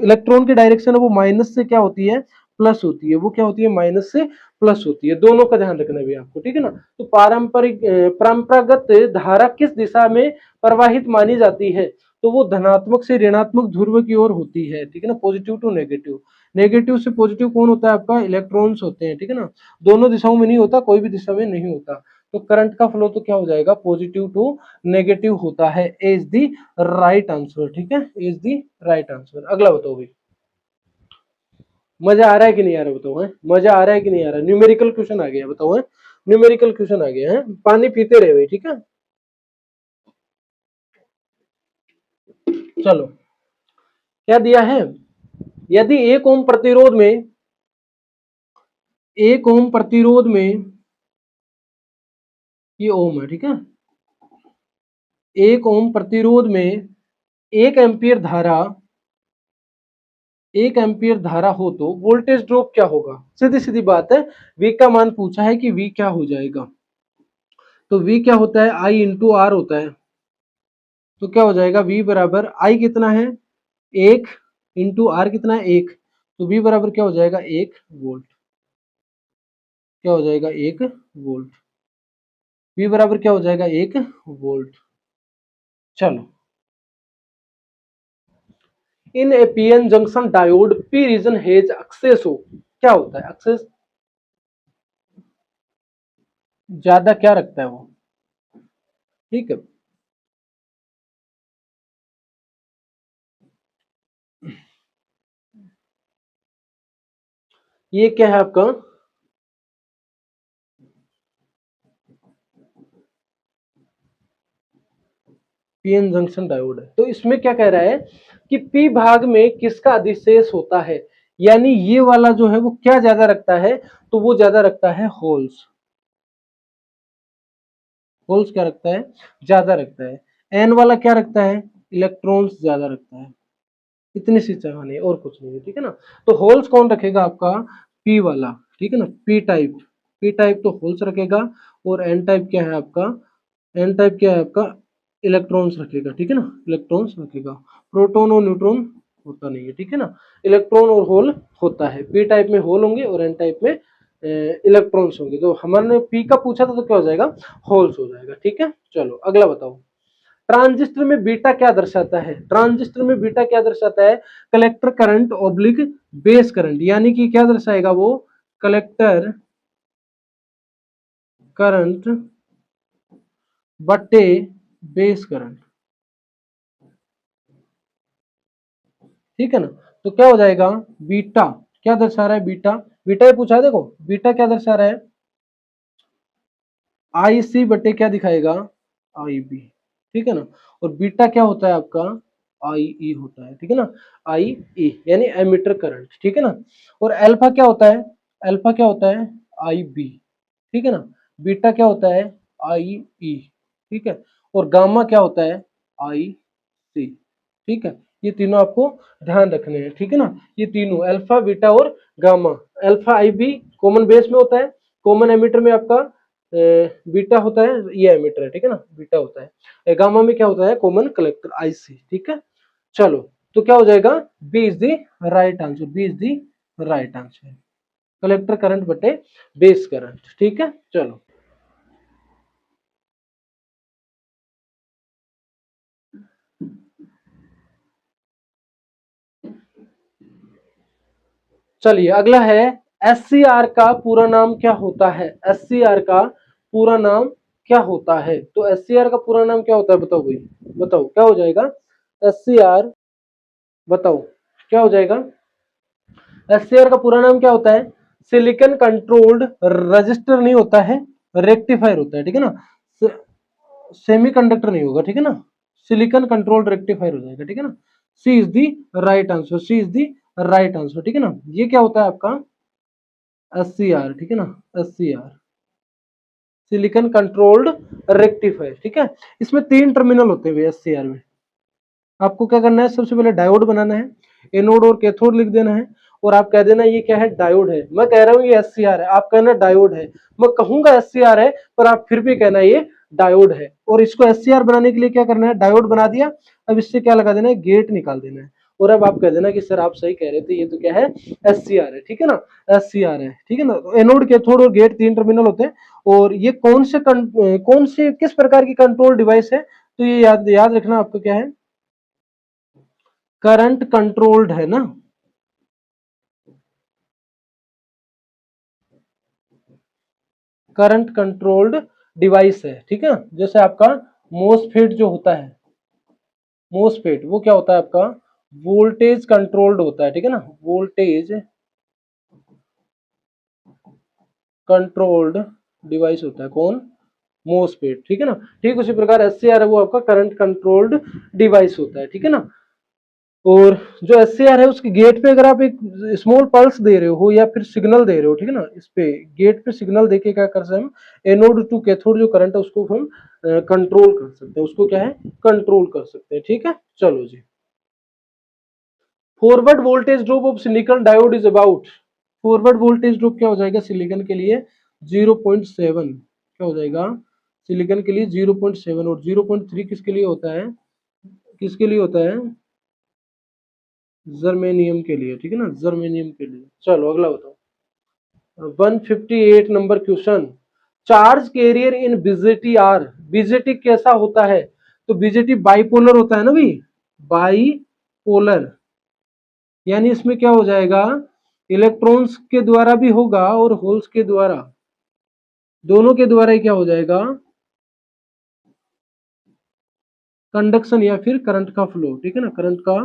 [SPEAKER 1] इलेक्ट्रॉन की डायरेक्शन है वो माइनस से क्या होती है, प्लस होती है, वो क्या होती है, माइनस से प्लस होती है, दोनों का ध्यान रखना भी आपको, ठीक है ना। तो परंपरागत धारा किस दिशा में प्रवाहित मानी जाती है, तो वो धनात्मक से ऋणात्मक ध्रुव की ओर होती है, ठीक है ना, पॉजिटिव टू नेगेटिव। नेगेटिव से पॉजिटिव कौन होता है आपका, इलेक्ट्रॉन्स होते हैं, ठीक है ना, दोनों दिशाओं में नहीं होता, कोई भी दिशा में नहीं होता। तो करंट का फ्लो तो क्या हो जाएगा, पॉजिटिव टू नेगेटिव होता है, A is the right answer, ठीक है, A is the right answer. अगला बताओ भाई, मजा आ रहा है कि नहीं आ रहा बताओ, है मजा आ रहा है कि नहीं आ रहा, न्यूमेरिकल क्वेश्चन आ गया बताओ, है न्यूमेरिकल क्वेश्चन आ गया है, पानी पीते रहे भाई, ठीक है। चलो क्या दिया है, यदि 1 ओम प्रतिरोध में ये ओम है, ठीक है, 1 ओम प्रतिरोध में 1 एम्पियर धारा, 1 एम्पियर धारा हो तो वोल्टेज ड्रॉप क्या होगा, सीधी सीधी बात है, V का मान पूछा है कि V क्या हो जाएगा, तो V क्या होता है, I इंटू आर होता है, तो क्या हो जाएगा, V बराबर I कितना है, 1 इंटू आर कितना है, 1, तो V बराबर क्या हो जाएगा, 1 वोल्ट, क्या हो जाएगा, 1 वोल्ट, V बराबर क्या हो जाएगा, 1 वोल्ट। चलो, in a PN junction diode P region has excess हो, क्या होता है एक्सेस, ज्यादा क्या रखता है वो, ठीक है। ये क्या है आपका, पीएन जंक्शन डायोड है, तो इसमें क्या कह रहा है कि पी भाग में किसका अधिशेष होता है, यानी ये वाला जो है वो क्या ज्यादा रखता है, तो वो ज्यादा रखता है होल्स, होल्स क्या रखता है, ज्यादा रखता है। एन वाला क्या रखता है, इलेक्ट्रॉन्स ज्यादा रखता है, इतनी सी कहानी है और कुछ नहीं है, ठीक है ना। तो होल्स कौन रखेगा आपका, पी वाला, ठीक है ना, पी टाइप, पी टाइप तो होल्स रखेगा, और एन टाइप क्या है आपका, एन टाइप क्या है आपका, इलेक्ट्रॉन्स रखेगा, ठीक है ना, इलेक्ट्रॉन्स रखेगा, प्रोटॉन और न्यूट्रॉन होता नहीं है, ठीक है ना, इलेक्ट्रॉन और होल होता है। पी टाइप में होल होंगे और एन टाइप में इलेक्ट्रॉन्स होंगे। तो हमारे पी का पूछा था तो क्या हो जाएगा, होल्स हो जाएगा, ठीक है। चलो अगला बताओ, ट्रांजिस्टर में बीटा क्या दर्शाता है, ट्रांजिस्टर में बीटा क्या दर्शाता है, collector current oblique base current, यानी कि क्या दर्शाएगा वो, कलेक्टर करंट बटे बेस करंट, ठीक है ना। तो क्या हो जाएगा, बीटा क्या दर्शा रहा है, बीटा, बीटा ही पूछा है, देखो बीटा क्या दर्शा रहा है, आई सी बटे क्या दिखाएगा, आई बी, ठीक है ना। और बीटा क्या होता है आपका, आई ई होता है, ठीक है ना, आई ई यानी एमीटर करंट, ठीक है ना। और अल्फा क्या होता है, अल्फा क्या होता है, आई बी, ठीक है ना। बीटा क्या होता है, आई ई, ठीक है। और गामा क्या होता है, आई सी, ठीक है। ये तीनों आपको ध्यान रखने हैं, ठीक है ना। ये तीनों अल्फा बीटा और गामा, अल्फा आई बी कॉमन बेस में होता है, कॉमन एमीटर में आपका बीटा होता है, ये एमीटर है, ठीक है ना, बीटा होता है। गामा में क्या होता है, कॉमन कलेक्टर आईसी, ठीक है। चलो तो क्या हो जाएगा, B is the right answer, B is the right answer, collector current बटे बेस करंट, ठीक है। चलो चलिए अगला है, एससीआर का पूरा नाम क्या होता है, एससीआर का पूरा नाम क्या होता है। तो एससीआर का पूरा नाम क्या होता है, बताओ भाई, बताओ क्या हो जाएगा, एससीआर, बताओ क्या हो जाएगा, एससीआर का पूरा नाम क्या होता है, सिलिकॉन कंट्रोल्ड रजिस्टर नहीं होता है, रेक्टिफायर होता है, ठीक है ना, सेमीकंडक्टर नहीं होगा, ठीक है ना, सिलिकॉन कंट्रोल्ड रेक्टिफायर हो जाएगा, ठीक है ना। C is the right answer, C is the right answer, ठीक है ना। ये क्या होता है आपका, एस सी आर, ठीक है ना, S C R, silicon controlled rectifier, ठीक है। इसमें 3 टर्मिनल होते हैं एस सी आर में। आपको क्या करना है, सबसे पहले डायोड बनाना है, एनोड और कैथोड लिख देना है, और आप कह देना ये क्या है, डायोड है। मैं कह रहा हूँ ये एस सी आर है, आप कहना डायोड है, मैं कहूंगा एस सी आर है, पर आप फिर भी कहना ये डायोड है। और इसको एस सी आर बनाने के लिए क्या करना है, डायोड बना दिया, अब इससे क्या लगा देना है, गेट निकाल देना है, और अब आप कह देना कि सर आप सही कह रहे थे, ये तो क्या है, एस सी आर है, ठीक है ना, एस सी आर है, ठीक है ना। तो एनोड कैथोड और गेट 3 टर्मिनल होते हैं। और ये कौन से किस प्रकार की कंट्रोल डिवाइस है, तो ये याद याद रखना आपको, क्या है, करंट कंट्रोल्ड है ना, करंट कंट्रोल्ड डिवाइस है, ठीक है। जैसे आपका मोसफेट जो होता है, मोसफेट वो क्या होता है आपका, वोल्टेज कंट्रोल्ड होता है, ठीक है ना, वोल्टेज कंट्रोल्ड डिवाइस होता है, कौन, मोसफेट, ठीक है ना। ठीक उसी प्रकार एससीआर है वो आपका करंट कंट्रोल्ड डिवाइस होता है, ठीक है ना। और जो एससीआर है उसके गेट पे अगर आप एक स्मॉल पल्स दे रहे हो या फिर सिग्नल दे रहे हो, ठीक है ना, इस पे गेट पे सिग्नल देके क्या कर सकते हैं हम, एनोड टू कैथोड जो करंट है उसको हम कंट्रोल कर सकते हैं, उसको क्या है, कंट्रोल कर सकते हैं, ठीक है। चलो जी, forward voltage drop of silicon diode is about, forward voltage drop क्या हो जाएगा सिलिकॉन के लिए, 0.7, क्या हो जाएगा, सिलिकॉन के लिए 0.7, और 0.3 किसके लिए होता है, किसके लिए होता है, जर्मेनियम के लिए, ठीक है ना, जर्मेनियम के लिए। चलो अगला बताओ, 158 number question, charge carrier in BJT are, BJT कैसा होता है, तो बीजेटी बाइपोलर होता है ना भाई, बाइपोलर, यानी इसमें क्या हो जाएगा, इलेक्ट्रॉन्स के द्वारा भी होगा और होल्स के द्वारा, दोनों के द्वारा ही क्या हो जाएगा, कंडक्शन या फिर करंट का फ्लो, ठीक है ना, करंट का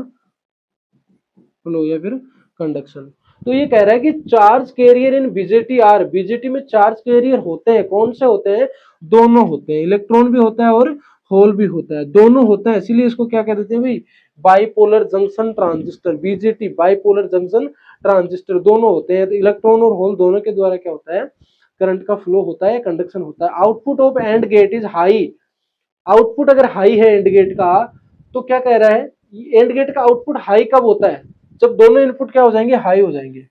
[SPEAKER 1] फ्लो या फिर कंडक्शन। तो ये कह रहा है कि charge carrier in BJT are, BJT में चार्ज कैरियर होते हैं, कौन से होते हैं, दोनों होते हैं, इलेक्ट्रॉन भी होता है और होल भी होता है, दोनों होता है, इसीलिए इसको क्या कह देते हैं भाई, bipolar junction transistor, BJT bipolar junction transistor, दोनों होते हैं, तो इलेक्ट्रॉन और होल दोनों के द्वारा क्या होता है, करंट का फ्लो होता है, कंडक्शन होता है। Output of AND gate is high, output अगर हाई है एंड गेट का, तो क्या कह रहा है, एंड गेट का आउटपुट हाई कब होता है, जब दोनों इनपुट क्या हो जाएंगे, हाई हो जाएंगे,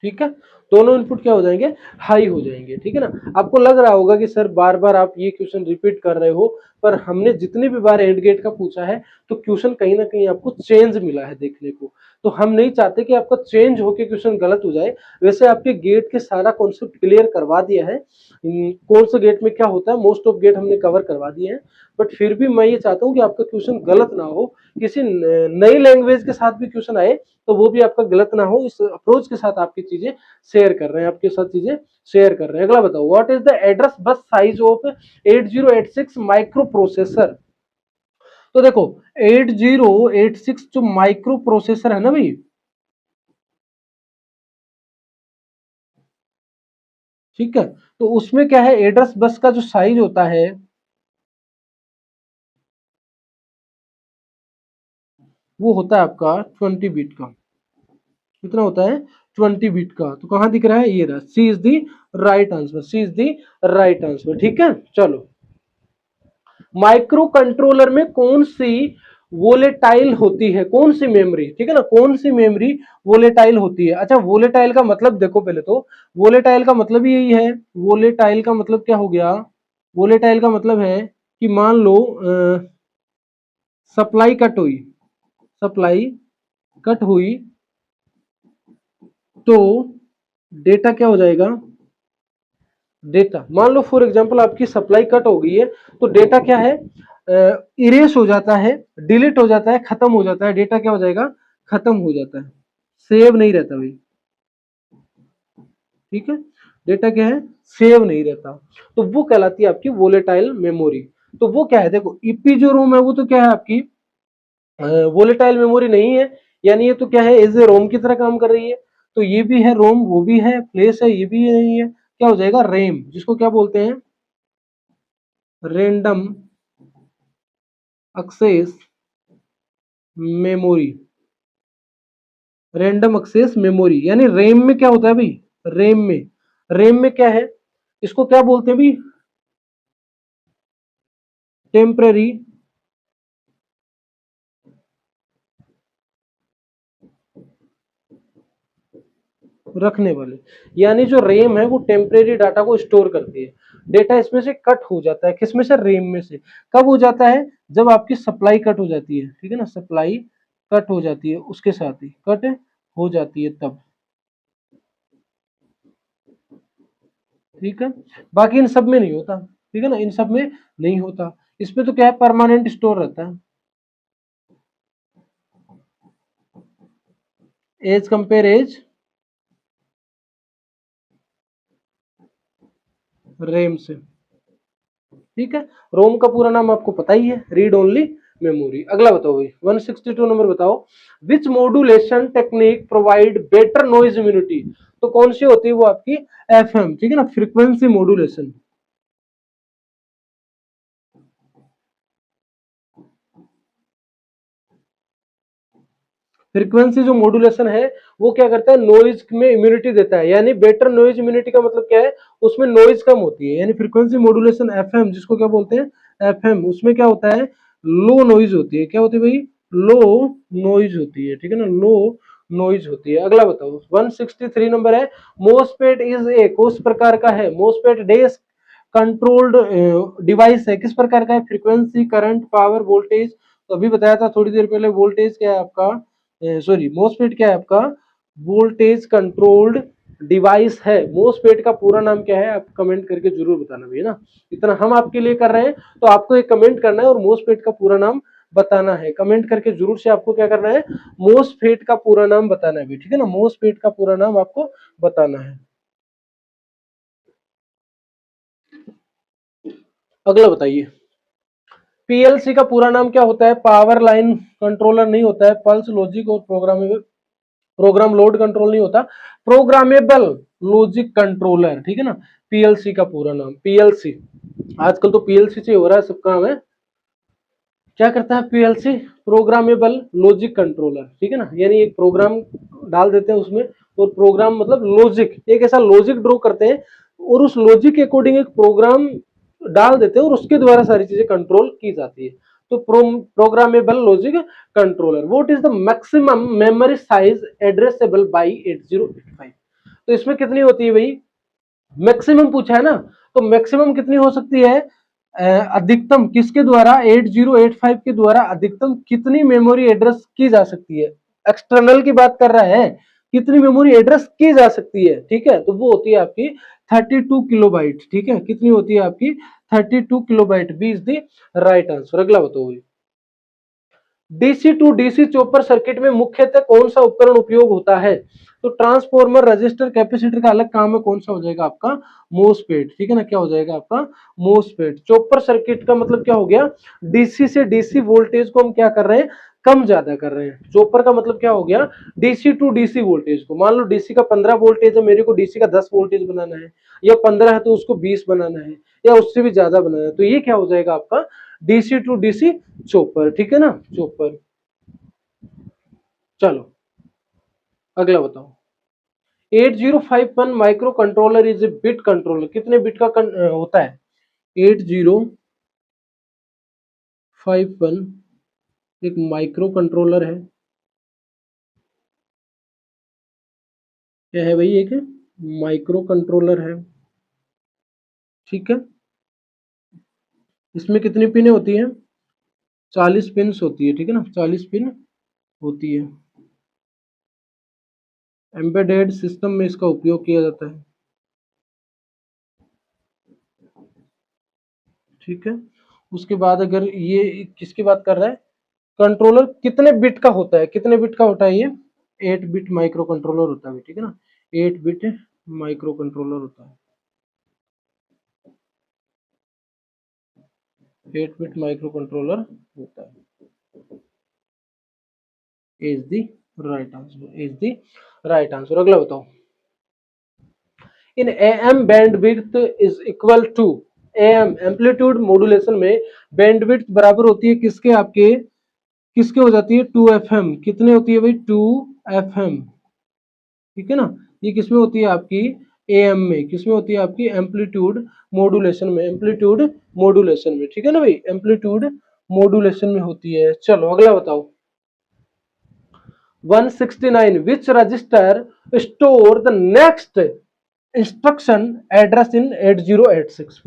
[SPEAKER 1] ठीक है। दोनों इनपुट क्या हो जाएंगे, हाई हो जाएंगे, ठीक है ना। आपको लग रहा होगा कि सर बार बार आप ये क्वेश्चन रिपीट कर रहे हो, पर हमने जितनी भी बार एंड गेट का पूछा है तो क्वेश्चन कहीं ना कहीं आपको चेंज मिला है देखने को, तो हम नहीं चाहते कि आपका चेंज होके क्वेश्चन गलत हो जाए। वैसे आपके गेट के सारा कॉन्सेप्ट क्लियर करवा दिया है, कौन सा गेट में क्या होता है, मोस्ट ऑफ गेट हमने कवर करवा दिए हैं, बट फिर भी मैं ये चाहता हूँ कि आपका क्वेश्चन गलत ना हो, किसी नई लैंग्वेज के साथ भी क्वेश्चन आए तो वो भी आपका गलत ना हो। इस अप्रोच के साथ आपकी चीजें शेयर कर रहे हैं, आपके साथ चीजें शेयर कर रहे हैं। अगला बताओ, what is the address bus size of 8086 micro processor. तो देखो 8086 जो माइक्रो प्रोसेसर है ना भाई, ठीक है, तो उसमें क्या है, एड्रेस बस का जो साइज होता है वो होता है आपका 20 बिट का। कितना होता है, 20 बिट का। तो कहां दिख रहा है, ये रहा, C is the right answer, C is the right answer, ठीक है। चलो, माइक्रो कंट्रोलर में कौन सी वोलेटाइल होती है, कौन सी मेमोरी, ठीक है ना, कौन सी मेमोरी वोलेटाइल होती है। अच्छा, वोलेटाइल का मतलब देखो, पहले तो वोलेटाइल का मतलब ही यही है। वोलेटाइल का मतलब क्या हो गया, वोलेटाइल का मतलब है कि मान लो सप्लाई कट हुई, सप्लाई कट हुई तो डेटा क्या हो जाएगा, डेटा, मान लो फॉर एग्जांपल आपकी सप्लाई कट हो गई है तो डेटा क्या है, इरेज हो जाता है, डिलीट हो जाता है, खत्म हो जाता है, डेटा क्या हो जाएगा, खत्म हो जाता है, सेव नहीं रहता भाई, ठीक है। डेटा क्या है, सेव नहीं रहता, तो वो कहलाती है आपकी वोलेटाइल मेमोरी। तो वो क्या है, देखो ईपी जो रोम है वो तो क्या है आपकी वोलेटाइल मेमोरी नहीं है, यानी ये तो क्या है, एज ए रोम की तरह काम कर रही है। तो ये भी है रोम, वो भी है, फ्लैश है, ये भी नहीं है, क्या हो जाएगा, रैम, जिसको क्या बोलते हैं, random access memory, random access memory, यानी रैम में क्या होता है भाई, रैम में, रैम में क्या है, इसको क्या बोलते हैं भाई, टेम्पररी रखने वाले, यानी जो रैम है वो टेम्परेरी डाटा को स्टोर करती है। डेटा इसमें से कट हो जाता है, किसमें से, रैम में से। कब हो जाता है, जब आपकी सप्लाई कट हो जाती है, ठीक है ना, सप्लाई कट हो जाती है, उसके साथ ही कट हो जाती है तब, ठीक है। बाकी इन सब में नहीं होता, ठीक है ना, इन सब में नहीं होता, इसमें तो क्या है, परमानेंट स्टोर रहता है, एज कंपेयर एज रैम से, ठीक है। रोम का पूरा नाम आपको पता ही है, रीड ओनली मेमोरी। अगला बताओ भाई, 162 नंबर बताओ, which modulation technique provide better noise immunity. तो कौन सी होती है वो आपकी, एफएम, ठीक है ना, फ्रीक्वेंसी मॉड्यूलेशन। फ्रीक्वेंसी जो मॉड्यूलेशन है वो क्या करता है, नॉइज में इम्यूनिटी देता है, यानी बेटर नॉइज इम्यूनिटी का मतलब क्या है, उसमें नॉइज कम होती है, यानी फ्रीक्वेंसी मॉड्यूलेशन एफएम जिसको क्या बोलते हैं, एफएम, उसमें क्या होता है, लो नॉइज होती है, क्या होती है भाई, लो नॉइज होती है, ठीक है ना, लो नॉइज होती है। अगला बताओ, 163 नंबर है, मोसपेट इज एक उस प्रकार का है, मोसपेट डेस्क कंट्रोल्ड डिवाइस है, किस प्रकार का है, फ्रीक्वेंसी, करंट, पावर, वोल्टेज। तो अभी बताया था थोड़ी देर पहले, वोल्टेज क्या है आपका, सॉरी मोसफेट क्या है आपका, वोल्टेज कंट्रोल्ड डिवाइस है। मोसफेट का पूरा नाम क्या है, आप कमेंट करके जरूर बताना भैया ना, इतना हम आपके लिए कर रहे हैं तो आपको एक कमेंट करना है और मोसफेट का पूरा नाम बताना है, कमेंट करके जरूर से आपको क्या करना है, मोसफेट का पूरा नाम बताना है भी, ठीक है ना, मोसफेट का पूरा नाम आपको बताना है। अगला बताइए, पीएलसी का पूरा नाम क्या होता है, पावर लाइन कंट्रोलर नहीं होता है, पल्स लॉजिक और प्रोग्रामेबल, प्रोग्राम लोड कंट्रोल नहीं होता, प्रोग्रामेबल लॉजिक कंट्रोलर, ठीक है ना, पीएलसी का पूरा नाम, पीएलसी, आजकल तो पीएलसी से हो रहा है सब काम है। क्या करता है पीएलसी, प्रोग्रामेबल लॉजिक कंट्रोलर, ठीक है ना, यानी एक प्रोग्राम डाल देते हैं उसमें, और प्रोग्राम मतलब लॉजिक, एक ऐसा लॉजिक ड्रॉ करते हैं और उस लॉजिक के अकॉर्डिंग एक प्रोग्राम डाल देते हैं और उसके द्वारा सारी चीजें कंट्रोल की जाती है। तो programmable logic controller, what is the maximum memory size addressable by 8085। तो इसमें कितनी होती है भाई, मैक्सिमम पूछा है ना, तो मैक्सिमम कितनी हो सकती है, अधिकतम किसके द्वारा, 8085 के द्वारा अधिकतम कितनी मेमोरी एड्रेस की जा सकती है, एक्सटर्नल की बात कर रहा है, कितनी मेमोरी एड्रेस की जा सकती है, ठीक है, तो वो होती है आपकी 32 किलोबाइट, ठीक है, कितनी होती है आपकी 32 kilobyte, B is the right answer. अगला बताओ, DC to DC chopper circuit में मुख्यतः कौन सा उपकरण उपयोग होता है, तो ट्रांसफॉर्मर, रजिस्टर, कैपेसिटर का अलग काम है, कौन सा हो जाएगा आपका मोसफेट, ठीक है ना, क्या हो जाएगा आपका मोसफेट। चॉपर सर्किट का मतलब क्या हो गया, डीसी से डीसी वोल्टेज को हम क्या कर रहे हैं, कम ज्यादा कर रहे हैं। चॉपर का मतलब क्या हो गया, डीसी टू डीसी वोल्टेज को, मान लो डीसी का 15 वोल्टेज है, मेरे को डीसी का 10 वोल्टेज बनाना है, या 15 है तो उसको 20 बनाना है, या उससे भी ज्यादा बनाना है, तो ये क्या हो जाएगा आपका डीसी टू डीसी चॉपर, ठीक है ना, चॉपर। चलो अगला बताओ, 8051 micro controller is a bit controller, कितने बिट का होता है, 8051 एक माइक्रो कंट्रोलर है, क्या है भाई, एक माइक्रो कंट्रोलर है, ठीक है, इसमें कितनी पिन होती है, 40 पिन होती है, ठीक है ना, 40 पिन होती है, एम्बेडेड सिस्टम में इसका उपयोग किया जाता है, ठीक है। उसके बाद अगर ये किसकी बात कर रहा है, कंट्रोलर कितने बिट का होता है, कितने बिट का होता है ये, 8 बिट माइक्रो कंट्रोलर होता है, ठीक है ना, 8 बिट माइक्रो कंट्रोलर होता है, 8 बिट माइक्रो कंट्रोलर होता है, is the right answer, is the right answer. अगला बताओ, in AM bandwidth is equal to, AM amplitude modulation में बैंडविड्थ बराबर होती है किसके, आपके किसके हो जाती है, 2 FM, कितने होती है भाई 2 FM, ठीक है ना, ये किसमें होती है आपकी एम में, किसमें होती है आपकी एम्पलीट्यूड मॉड्यूलेशन में, एम्पलीट्यूड मॉड्यूलेशन में, ठीक है ना भाई, एम्पलीट्यूड मॉड्यूलेशन में होती है। चलो अगला बताओ, 169 which register store the next instruction address in 8086,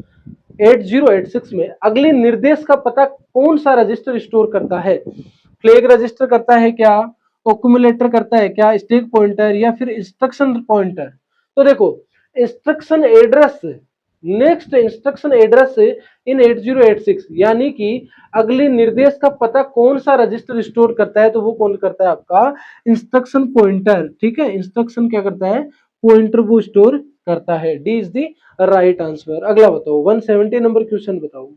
[SPEAKER 1] 8086 में अगले निर्देश का पता कौन सा रजिस्टर स्टोर करता है, फ्लैग रजिस्टर करता है क्या, ओक्यूमुलेटर करता है क्या, स्टैक पॉइंटर, या फिर इंस्ट्रक्शन पॉइंटर। तो देखो, instruction address, next instruction address in 8086, यानी कि अगले निर्देश का पता कौन सा रजिस्टर स्टोर करता है, तो वो कौन करता है आपका इंस्ट्रक्शन पॉइंटर, ठीक है, इंस्ट्रक्शन क्या करता है, पॉइंटर वो स्टोर करता है, D is the right answer. अगला बताओ, 170 नंबर क्वेश्चन बताओ,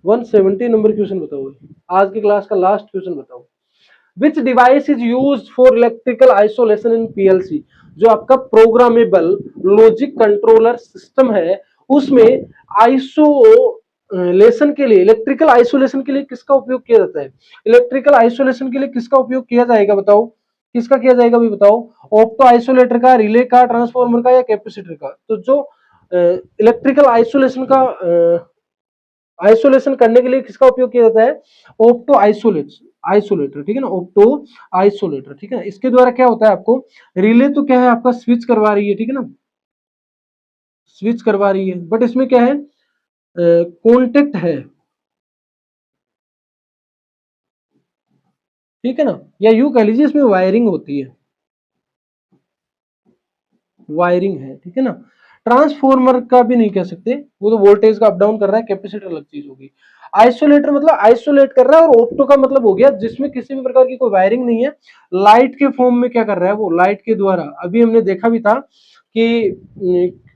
[SPEAKER 1] 170 नंबर क्वेश्चन बताओ, आज की क्लास का लास्ट क्वेश्चन बताओ, which device is use for electrical isolation in PLC, जो आपका प्रोग्रामेबल लॉजिक कंट्रोलर सिस्टम है, उसमें आइसोलेशन के लिए, इलेक्ट्रिकल आइसोलेशन के लिए किसका उपयोग किया जाता है, इलेक्ट्रिकल आइसोलेशन के लिए किसका उपयोग किया जाएगा बताओ, किसका किया जाएगा भी बताओ, ऑप्टो आइसोलेटर का, रिले का, ट्रांसफार्मर का, या कैपेसिटर का। तो जो इलेक्ट्रिकल आइसोलेशन का आइसोलेशन करने के लिए किसका उपयोग किया जाता है, ऑप्टो आइसोलेटर, ठीक है ना, ऑप्टो आइसोलेटर, ठीक है ना, इसके द्वारा क्या होता है आपको, रिले तो क्या है आपका स्विच करवा रही है, ठीक है ना, स्विच करवा रही है, बट इसमें क्या है, कॉन्टेक्ट है, ठीक है ना, या यूं कह लीजिए इसमें वायरिंग होती है, वायरिंग है, ठीक है ना। ट्रांसफॉर्मर का भी नहीं कह सकते, वो तो वोल्टेज का अप डाउन कर रहा है, कैपेसिटर अलग चीज होगी। आइसोलेटर मतलब आइसोलेट कर रहा है, और ऑप्टो का मतलब हो गया जिसमें किसी भी प्रकार की कोई वायरिंग नहीं है, लाइट के फॉर्म में क्या कर रहा है, वो लाइट के द्वारा, अभी हमने देखा भी था कि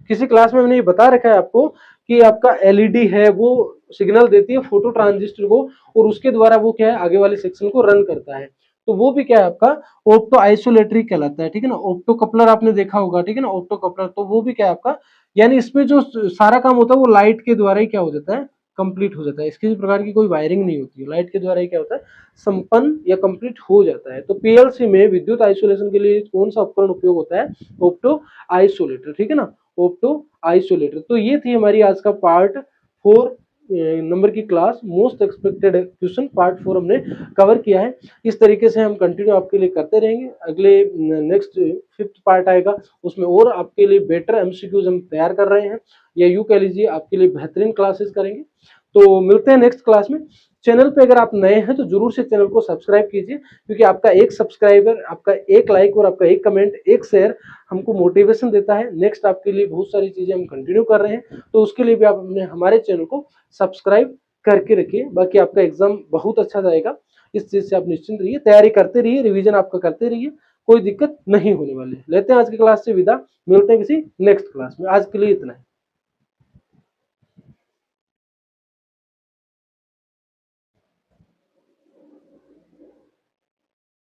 [SPEAKER 1] किसी क्लास में हमने ये बता रखा है आपको कि आपका एलईडी है वो सिग्नल देती है फोटो ट्रांजिस्टर को, और उसके द्वारा वो क्या है आगे वाले सेक्शन को रन करता है, तो वो भी क्या है आपका ऑप्टो आइसोलेटरी कहलाता है, ठीक है ना। ऑप्टो कपलर आपने देखा होगा, ठीक है ना, ऑप्टो कपलर, तो वो भी क्या है आपका, यानी इसमें जो सारा काम होता है वो लाइट के द्वारा ही क्या हो जाता है, कंप्लीट हो जाता है, इसकी प्रकार की कोई वायरिंग नहीं होती है, लाइट के द्वारा ही क्या होता है संपन्न या कंप्लीट हो जाता है। तो पीएलसी में विद्युत आइसोलेशन के लिए कौन सा उपकरण उपयोग होता है, ऑप्टो आइसोलेटर, ठीक है ना, ऑप्टो आइसोलेटर। तो ये थी हमारी आज का पार्ट 4 नंबर की class most expected question part 4 हमने कवर किया है। इस तरीके से हम कंटिन्यू आपके लिए करते रहेंगे। अगले नेक्स्ट 5th पार्ट आएगा, उसमें और आपके लिए बेटर एमसीक्यूज हम तैयार कर रहे हैं, या यूँ कह लीजिए आपके लिए बेहतरीन क्लासेस करेंगे। तो मिलते हैं नेक्स्ट क्लास में। चैनल पे अगर आप नए हैं तो जरूर से चैनल को सब्सक्राइब कीजिए, क्योंकि आपका एक सब्सक्राइबर, आपका एक लाइक और आपका एक कमेंट, एक शेयर हमको मोटिवेशन देता है। नेक्स्ट आपके लिए बहुत सारी चीजें हम कंटिन्यू कर रहे हैं, तो उसके लिए भी आप अपने हमारे चैनल को सब्सक्राइब करके रखिए। बाकी आपका एग्जाम बहुत अच्छा जाएगा, इस चीज से आप निश्चिंत रहिए, तैयारी करते रहिए, रिवीजन आपका करते रहिए, कोई दिक्कत नहीं होने वाली है। लेते हैं आज की क्लास से विदा, मिलते हैं किसी नेक्स्ट क्लास में। आज के लिए इतना है।